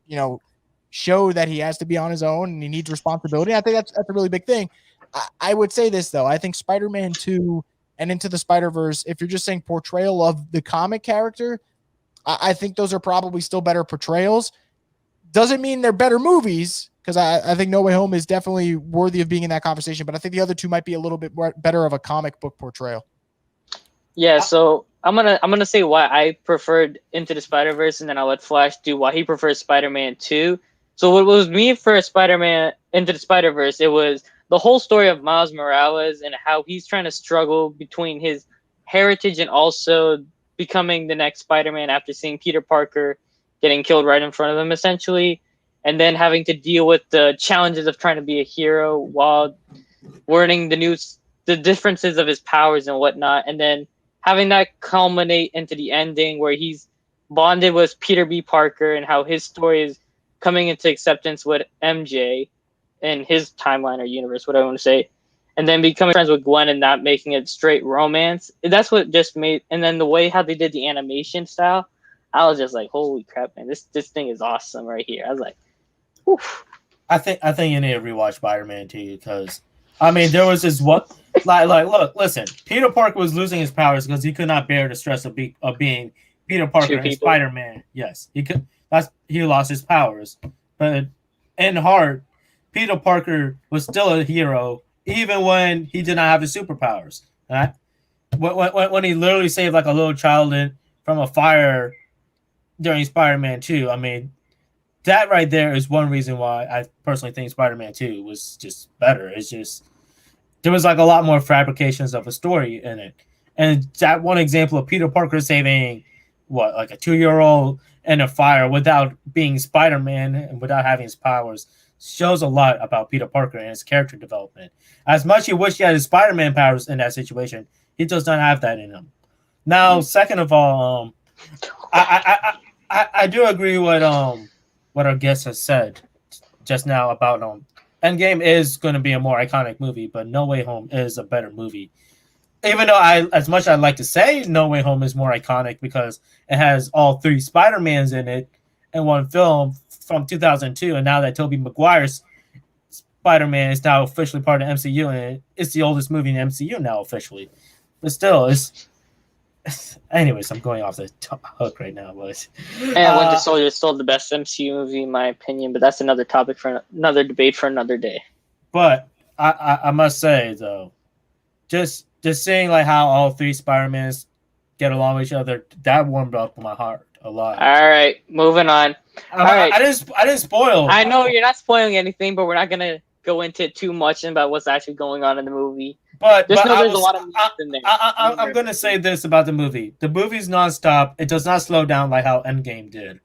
show that he has to be on his own and he needs responsibility. I think that's a really big thing. I would say this, though. I think Spider-Man 2 and Into the Spider-Verse, if you're just saying portrayal of the comic character, I think those are probably still better portrayals. Doesn't mean they're better movies, because I think No Way Home is definitely worthy of being in that conversation, but I think the other two might be a little bit better of a comic book portrayal. Yeah, so I'm gonna say why I preferred Into the Spider-Verse, and then I'll let Flash do why he prefers Spider-Man 2. So what was me for Spider-Man Into the Spider-Verse, it was the whole story of Miles Morales and how he's trying to struggle between his heritage and also becoming the next Spider-Man after seeing Peter Parker getting killed right in front of him, essentially, and then having to deal with the challenges of trying to be a hero while learning the differences of his powers and whatnot, and then having that culminate into the ending where he's bonded with Peter B. Parker and how his story is coming into acceptance with MJ in his timeline or universe, what I want to say, and then becoming friends with Gwen and not making it straight romance. That's what just made, and then the way how they did the animation style, I was just like, holy crap, man, this thing is awesome right here. I was like, oof. I think you need to rewatch Spider-Man 2 because, I mean, there was this one. Look, listen. Peter Parker was losing his powers because he could not bear the stress of being Peter Parker and Spider-Man. Yes, he lost his powers, but in heart, Peter Parker was still a hero even when he did not have the superpowers. Right? When he literally saved like a little child from a fire during Spider-Man 2, I mean, that right there is one reason why I personally think Spider-Man 2 was just better. It's just there was like a lot more fabrications of a story in it. And that one example of Peter Parker saving like a 2-year-old in a fire without being Spider-Man and without having his powers shows a lot about Peter Parker and his character development. As much you wish he had his Spider-Man powers in that situation, he does not have that in him. Now, second of all, I do agree with what our guest has said just now about Endgame is going to be a more iconic movie, but No Way Home is a better movie. Even though as much I'd like to say No Way Home is more iconic because it has all 3 Spider-Mans in it in one film from 2002, and now that Tobey Maguire's Spider-Man is now officially part of the MCU, and it's the oldest movie in the MCU now officially. But still, anyways, I'm going off the hook right now. But and Winter Soldier is still the best MCU movie in my opinion, but that's another topic for another debate for another day. But I must say though, just seeing like how all 3 Spider-Mans get along with each other, that warmed up my heart a lot. All right, moving on. I didn't spoil. I know you're not spoiling anything, but we're not gonna go into it too much about what's actually going on in the movie. But there's a lot of in there. I'm going to say this about the movie. The movie's nonstop. It does not slow down like how Endgame did.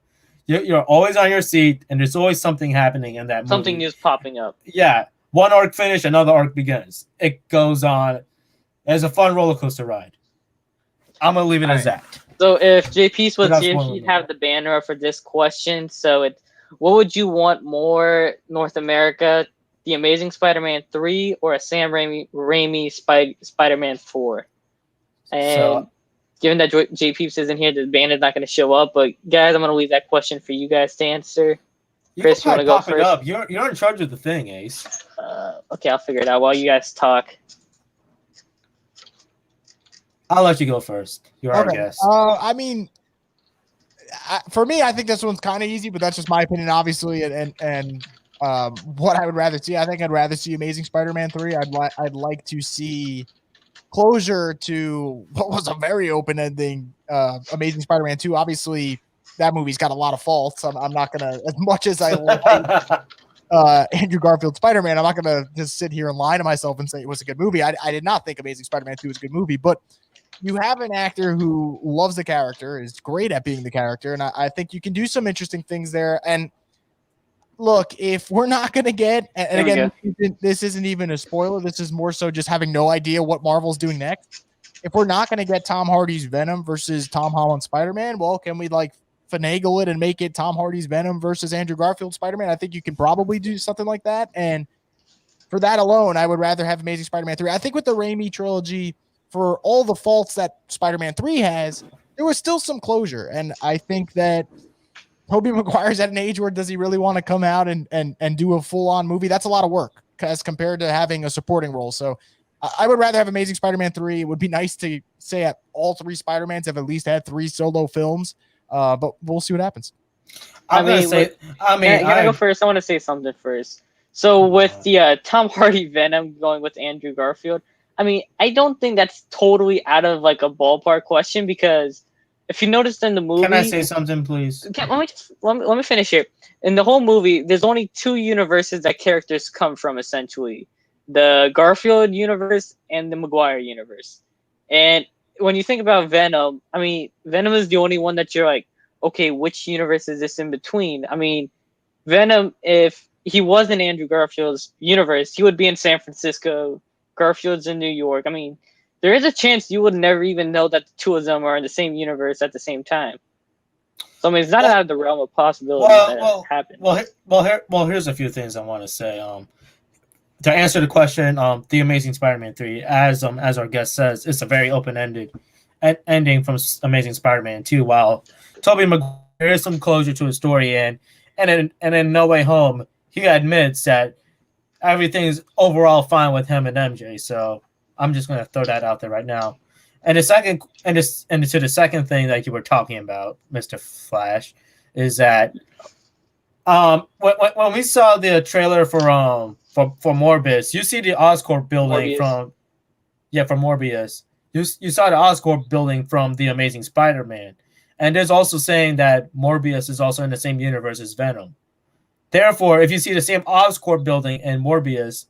You're always on your seat, and there's always something happening in that movie. Something new's popping up. Yeah. One arc finished, another arc begins. It goes on. It's a fun roller coaster ride. I'm going to leave it as that. So if JP was here, he'd have the banner up for this question. So what would you want more, North America? The Amazing Spider-Man 3 or a Sam Raimi Spider-Man 4? And given that J. Peeps isn't here, the band is not going to show up. But guys, I'm going to leave that question for you guys to answer. Chris, you want to go first? Up. You're in charge of the thing, Ace. Okay, I'll figure it out while you guys talk. I'll let you go first. You're our guest. I mean, for me, I think this one's kind of easy, but that's just my opinion, obviously, and what I would rather see. I think I'd rather see Amazing Spider-Man 3. I'd like to see closure to what was a very open ending Amazing Spider-Man 2. Obviously, that movie's got a lot of faults. I'm not gonna, as much as I like Andrew Garfield's Spider-Man, I'm not gonna just sit here and lie to myself and say it was a good movie. I did not think Amazing Spider-Man 2 was a good movie, but you have an actor who loves the character, is great at being the character, and I think you can do some interesting things there. And look, if we're not going to get, and again, this isn't even a spoiler, this is more so just having no idea what Marvel's doing next. If we're not going to get Tom Hardy's Venom versus Tom Holland's Spider-Man, well, can we like finagle it and make it Tom Hardy's Venom versus Andrew Garfield's Spider-Man? I think you can probably do something like that. And for that alone, I would rather have Amazing Spider-Man 3. I think with the Raimi trilogy, for all the faults that Spider-Man 3 has, there was still some closure. And I think that Tobey Maguire's at an age where does he really want to come out and do a full-on movie? That's a lot of work as compared to having a supporting role. So I would rather have Amazing Spider-Man 3. It would be nice to say that all 3 Spider-Mans have at least had 3 solo films, but we'll see what happens. Can I go first? I want to say something first. So with the Tom Hardy Venom going with Andrew Garfield, I mean, I don't think that's totally out of like a ballpark question, because if you noticed in the movie, can I say something, please? Let me finish here. In the whole movie, there's only 2 universes that characters come from, essentially: the Garfield universe and the Maguire universe. And when you think about Venom, I mean, Venom is the only one that you're like, okay, which universe is this in between? I mean, Venom, if he was in Andrew Garfield's universe, he would be in San Francisco. Garfield's in New York. I mean, there is a chance you would never even know that the 2 of them are in the same universe at the same time. So I mean, it's not out of the realm of possibility that happens. Here's a few things I want to say. To answer the question, The Amazing Spider-Man 3, as our guest says, it's a very open-ended ending from Amazing Spider-Man 2. While Tobey Maguire, there is some closure to his story, and in No Way Home, he admits that everything's overall fine with him and MJ. So I'm just going to throw that out there right now. And to the second thing that you were talking about, Mr. Flash, is that when we saw the trailer for Morbius, you see the Oscorp building from Morbius. You saw the Oscorp building from The Amazing Spider-Man, and there's also saying that Morbius is also in the same universe as Venom. Therefore, if you see the same Oscorp building in Morbius,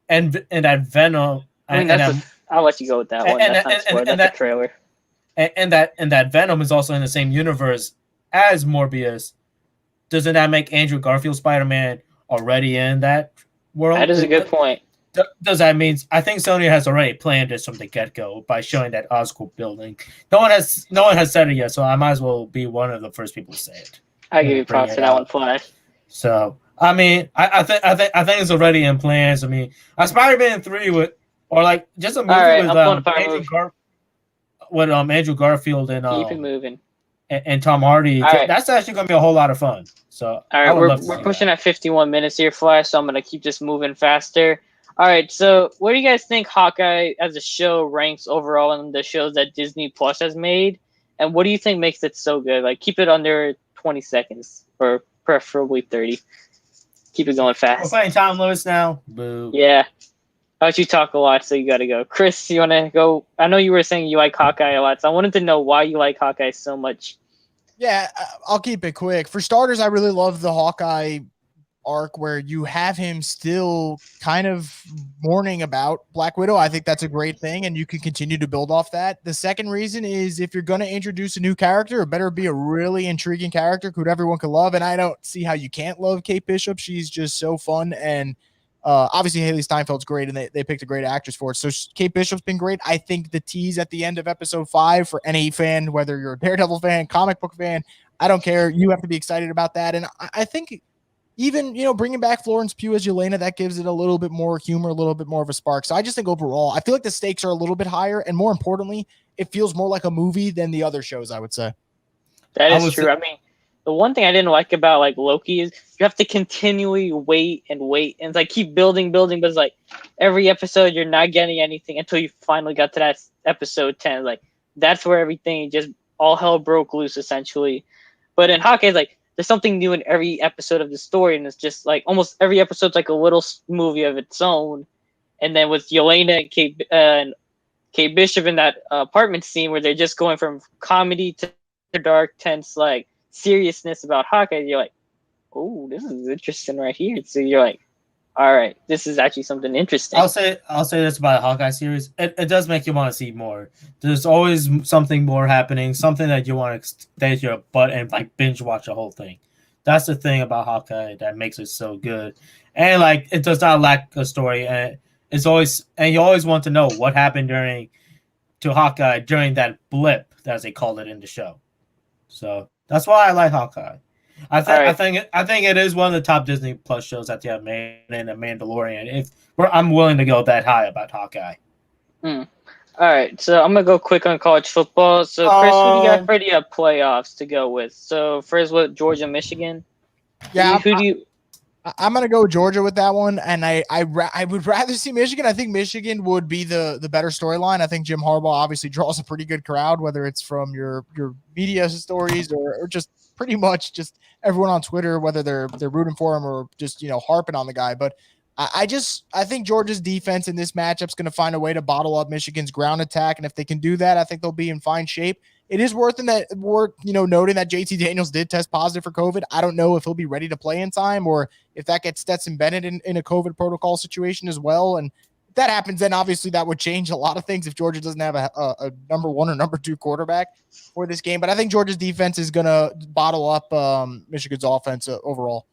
and that Venom, I'll let you go with that one. That's a trailer. And that Venom is also in the same universe as Morbius, doesn't that make Andrew Garfield Spider-Man already in that world? That is a good point. Does that mean? I think Sony has already planned this from the get-go by showing that Oscorp building. No one has said it yet, so I might as well be one of the first people to say it. I give you props for that one, Flash. So I mean, I think it's already in plans. I mean, a Spider-Man 3 with, or like just a movie with Andrew Garfield and keep it moving. And Tom Hardy. That's actually going to be a whole lot of fun. So all right, we're pushing at 51 minutes here, Flash. So I'm going to keep this moving faster. All right, so where do you guys think Hawkeye as a show ranks overall in the shows that Disney Plus has made? And what do you think makes it so good? Like, keep it under 20 seconds or preferably 30. Keep it going fast. We're playing time limits now. Boo. Yeah. You talk a lot, so you got to go. Chris, you want to go? I know you were saying you like Hawkeye a lot, so I wanted to know why you like Hawkeye so much. Yeah, I'll keep it quick. For starters, I really love the Hawkeye arc where you have him still kind of mourning about Black Widow. I think that's a great thing, and you can continue to build off that. The second reason is if you're going to introduce a new character, it better be a really intriguing character who everyone can love, and I don't see how you can't love Kate Bishop. She's just so fun, and obviously Haley Steinfeld's great, and they picked a great actress for it. So Kate Bishop's been great. I think the tease at the end of episode 5 for any fan, whether you're a Daredevil fan, comic book fan, I don't care. You have to be excited about that. And I think even, bringing back Florence Pugh as Yelena, that gives it a little bit more humor, a little bit more of a spark. So I just think overall, I feel like the stakes are a little bit higher. And more importantly, it feels more like a movie than the other shows, I would say. That is true. I mean, the one thing I didn't like about like Loki is you have to continually wait and it's like keep building, but it's like every episode you're not getting anything until you finally got to that episode 10. Like that's where everything just all hell broke loose essentially. But in Hawkeye, like there's something new in every episode of the story, and it's just like almost every episode's like a little movie of its own. And then with Yelena and Kate Bishop in that apartment scene where they're just going from comedy to dark, tense, like seriousness about Hawkeye, you're like, oh, this is interesting right here. So you're like, all right, this is actually something interesting. I'll say this about a Hawkeye series. It does make you want to see more. There's always something more happening, something that you want to stay to your butt and like binge watch the whole thing. That's the thing about Hawkeye that makes it so good. And like it does not lack a story, and you always want to know what happened to Hawkeye during that blip, as they call it in the show. So that's why I like Hawkeye. I think it is one of the top Disney Plus shows that they have made, and The Mandalorian. I'm willing to go that high about Hawkeye. All All right, so I'm gonna go quick on college football. So, Chris, who do you got for the playoffs to go with? So, first, what Georgia, Michigan? Yeah, Who do you? I'm gonna go Georgia with that one, and I would rather see Michigan. I think Michigan would be the better storyline. I think Jim Harbaugh obviously draws a pretty good crowd, whether it's from your media stories or just pretty much just everyone on Twitter, whether they're rooting for him or just harping on the guy. But I think Georgia's defense in this matchup is going to find a way to bottle up Michigan's ground attack, and if they can do that, I think they'll be in fine shape. It is worth noting that JT Daniels did test positive for COVID. I don't know if he'll be ready to play in time or if that gets Stetson Bennett in a COVID protocol situation as well. And if that happens, then obviously that would change a lot of things if Georgia doesn't have a number 1 or number 2 quarterback for this game. But I think Georgia's defense is going to bottle up Michigan's offense overall.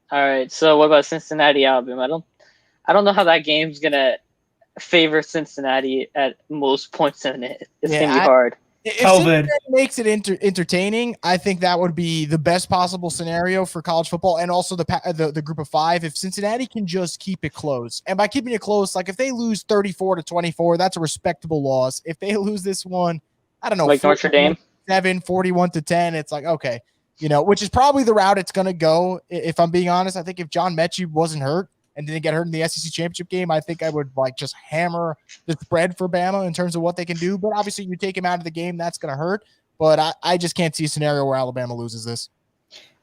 All right. So what about Cincinnati, Alabama? I don't know how that game's going to favor Cincinnati at most points in it. It's going to be hard. If Cincinnati makes it entertaining, I think that would be the best possible scenario for college football and also the group of 5. If Cincinnati can just keep it close, and by keeping it close, like if they lose 34-24, that's a respectable loss. If they lose this one, I don't know, like Notre Dame, 41-10, it's like, okay, which is probably the route it's going to go. If I'm being honest, I think if John Mechie wasn't hurt and didn't get hurt in the SEC championship game, I think I would just hammer the spread for Bama in terms of what they can do. But obviously you take him out of the game, that's going to hurt. But I just can't see a scenario where Alabama loses this.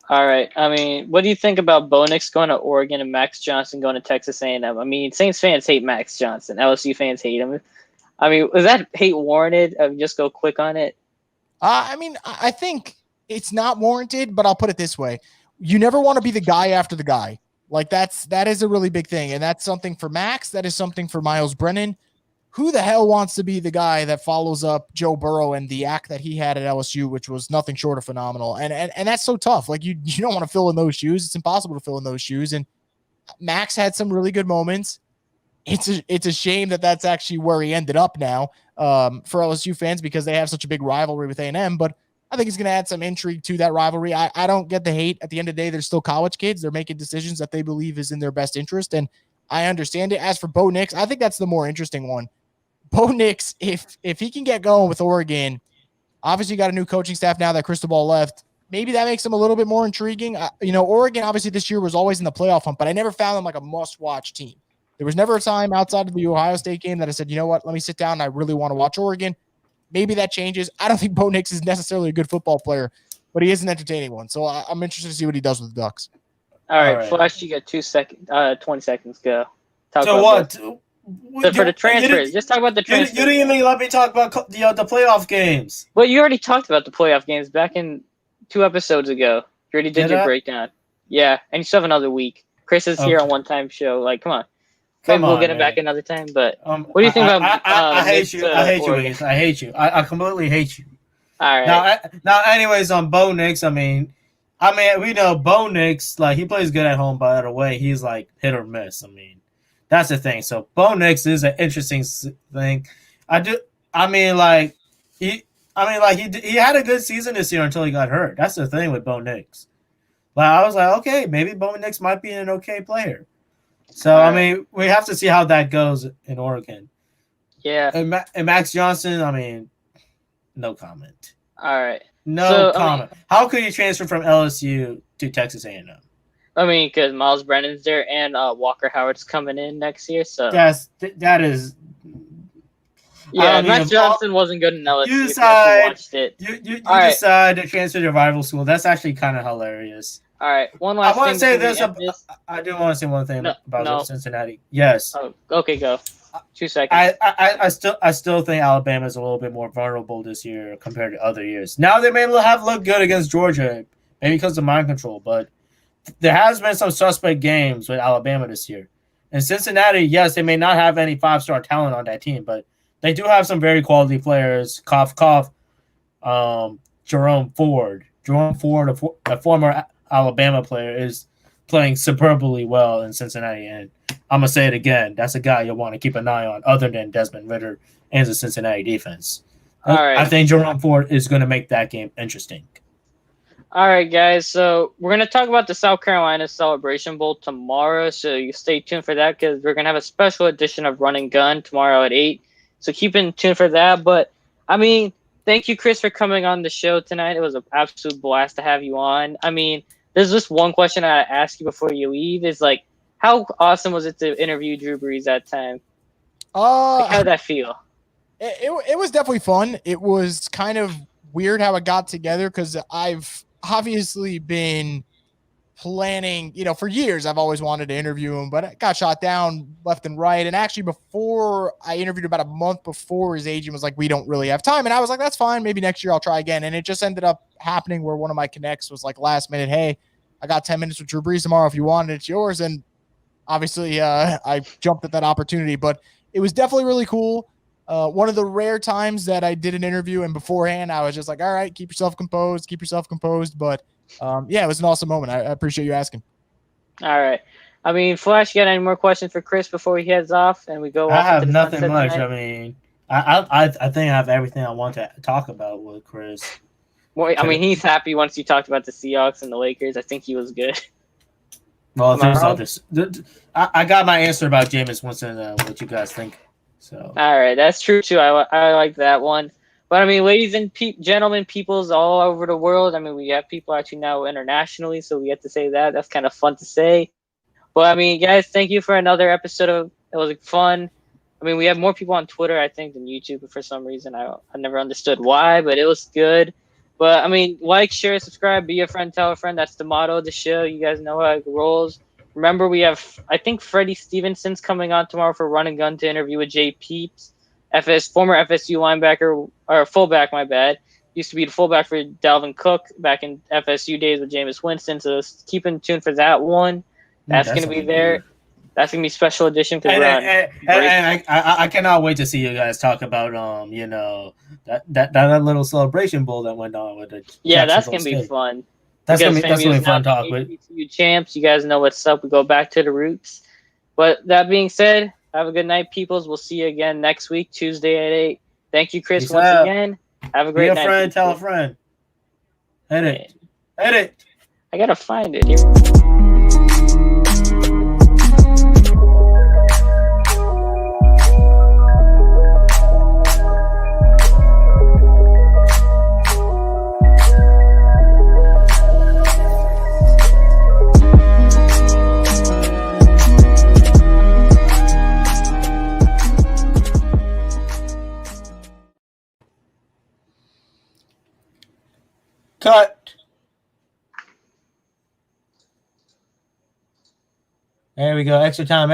All right. I mean, what do you think about Bo Nix going to Oregon and Max Johnson going to Texas A&M? I mean, Saints fans hate Max Johnson. LSU fans hate him. I mean, was that hate warranted? Just go quick on it. I mean, I think it's not warranted, but I'll put it this way. You never want to be the guy after the guy. Like that is a really big thing. And that's something for Max. That is something for Miles Brennan. Who the hell wants to be the guy that follows up Joe Burrow and the act that he had at LSU, which was nothing short of phenomenal. And that's so tough. Like you don't want to fill in those shoes. It's impossible to fill in those shoes. And Max had some really good moments. It's a shame that that's actually where he ended up now for LSU fans because they have such a big rivalry with A&M. But I think he's going to add some intrigue to that rivalry. I don't get the hate. At the end of the day, they're still college kids. They're making decisions that they believe is in their best interest, and I understand it. As for Bo Nix, I think that's the more interesting one. Bo Nix, if he can get going with Oregon, obviously you got a new coaching staff now that Cristobal left. Maybe that makes them a little bit more intriguing. Oregon obviously this year was always in the playoff hunt, but I never found them like a must-watch team. There was never a time outside of the Ohio State game that I said, you know what, let me sit down and I really want to watch Oregon. Maybe that changes. I don't think Bo Nix is necessarily a good football player, but he is an entertaining one. So I'm interested to see what he does with the Ducks. All right. Flash, you got 20 seconds. Go. So what? For the transfers. Just talk about the transfers. You didn't even let me talk about the playoff games. Well, you already talked about the playoff games back in 2 episodes ago. You already did your breakdown. Yeah, and you still have another week. Chris is here on one-time show. Like, come on. Maybe we'll get him back another time. But what do you think about? I hate you. I hate you. I hate you. I completely hate you. All right. Now, anyways, on Bo Nix, I mean, we know Bo Nix, like he plays good at home, but out of the way, he's like hit or miss. I mean, that's the thing. So Bo Nix is an interesting thing. He had a good season this year until he got hurt. That's the thing with Bo Nix. Like I was like, okay, maybe Bo Nix might be an okay player. So, I mean, we have to see how that goes in Oregon. Yeah. And Max Johnson, I mean, no comment. All right. No comment. How could you transfer from LSU to Texas A&M? I mean, because Miles Brennan's there and Walker Howard's coming in next year. So that is. Yeah, Max Johnson wasn't good in LSU. You decide to transfer to rival school. That's actually kind of hilarious. All right, one last thing. I do want to say one thing about Cincinnati. Yes. Oh, okay, go. 2 seconds. I still think Alabama is a little bit more vulnerable this year compared to other years. Now they may have looked good against Georgia, maybe because of mind control, but there has been some suspect games with Alabama this year. And Cincinnati, yes, they may not have any 5-star talent on that team, but they do have some very quality players. Cough, cough. Jerome Ford, a former Alabama player, is playing superbly well in Cincinnati, and I'm gonna say it again. That's a guy you'll want to keep an eye on, other than Desmond Ridder and the Cincinnati defense. All right. I think Jerome Ford is going to make that game interesting. All right, guys. So we're gonna talk about the South Carolina Celebration Bowl tomorrow. So you stay tuned for that because we're gonna have a special edition of Run and Gun tomorrow at 8. So keep in tune for that. But I mean, thank you, Chris, for coming on the show tonight. It was an absolute blast to have you on. I mean, there's just one question I ask you before you leave is like, how awesome was it to interview Drew Brees that time? Like, how did that feel? It was definitely fun. It was kind of weird how it got together because I've obviously been planning, for years. I've always wanted to interview him, but it got shot down left and right. And actually, before I interviewed about a month before, his agent was like, "We don't really have time," and I was like, "That's fine. Maybe next year I'll try again." And it just ended up happening where one of my connects was like, last minute, "Hey, I got 10 minutes with Drew Brees tomorrow. If you want it, it's yours." And obviously, I jumped at that opportunity, but it was definitely really cool. One of the rare times that I did an interview and beforehand, I was just like, all right, keep yourself composed. But yeah, it was an awesome moment. I appreciate you asking. All right. I mean, Flash, you got any more questions for Chris before he heads off and we go I off have into the nothing sunset much. tonight? I mean, I think I have everything I want to talk about with Chris. Well, I mean, he's happy once you talked about the Seahawks and the Lakers. I think he was good. Well, Am I there's wrong? others. I got my answer about Jameis Winston. What you guys think? So All right, that's true too. I like that one. But I mean, ladies and gentlemen, peoples all over the world. I mean, we have people actually now internationally, so we get to say that. That's kind of fun to say. But I mean, guys, thank you for another episode of. It was fun. I mean, we have more people on Twitter, I think, than YouTube. But for some reason, I never understood why. But it was good. But I mean, like, share, subscribe, be a friend, tell a friend. That's the motto of the show. You guys know how it rolls. Remember, we have, I think, Freddie Stevenson's coming on tomorrow for Run and Gun to interview with Jay Peeps, former FSU linebacker, or fullback, my bad. Used to be the fullback for Dalvin Cook back in FSU days with Jameis Winston. So keep in tune for that one. That's going to be there. Good. That's going to be special edition because and I cannot wait to see you guys talk about that little celebration bowl that went on with it. Yeah, that's going to be fun. That's gonna be fun talk with you champs. You guys know what's up. We go back to the roots. But that being said, have a good night, peoples. We'll see you again next week, Tuesday at 8. Thank you, Chris, once again. Have a great night. Be a friend, tell a friend. Edit. I gotta find it here. Cut. There we go. Extra time.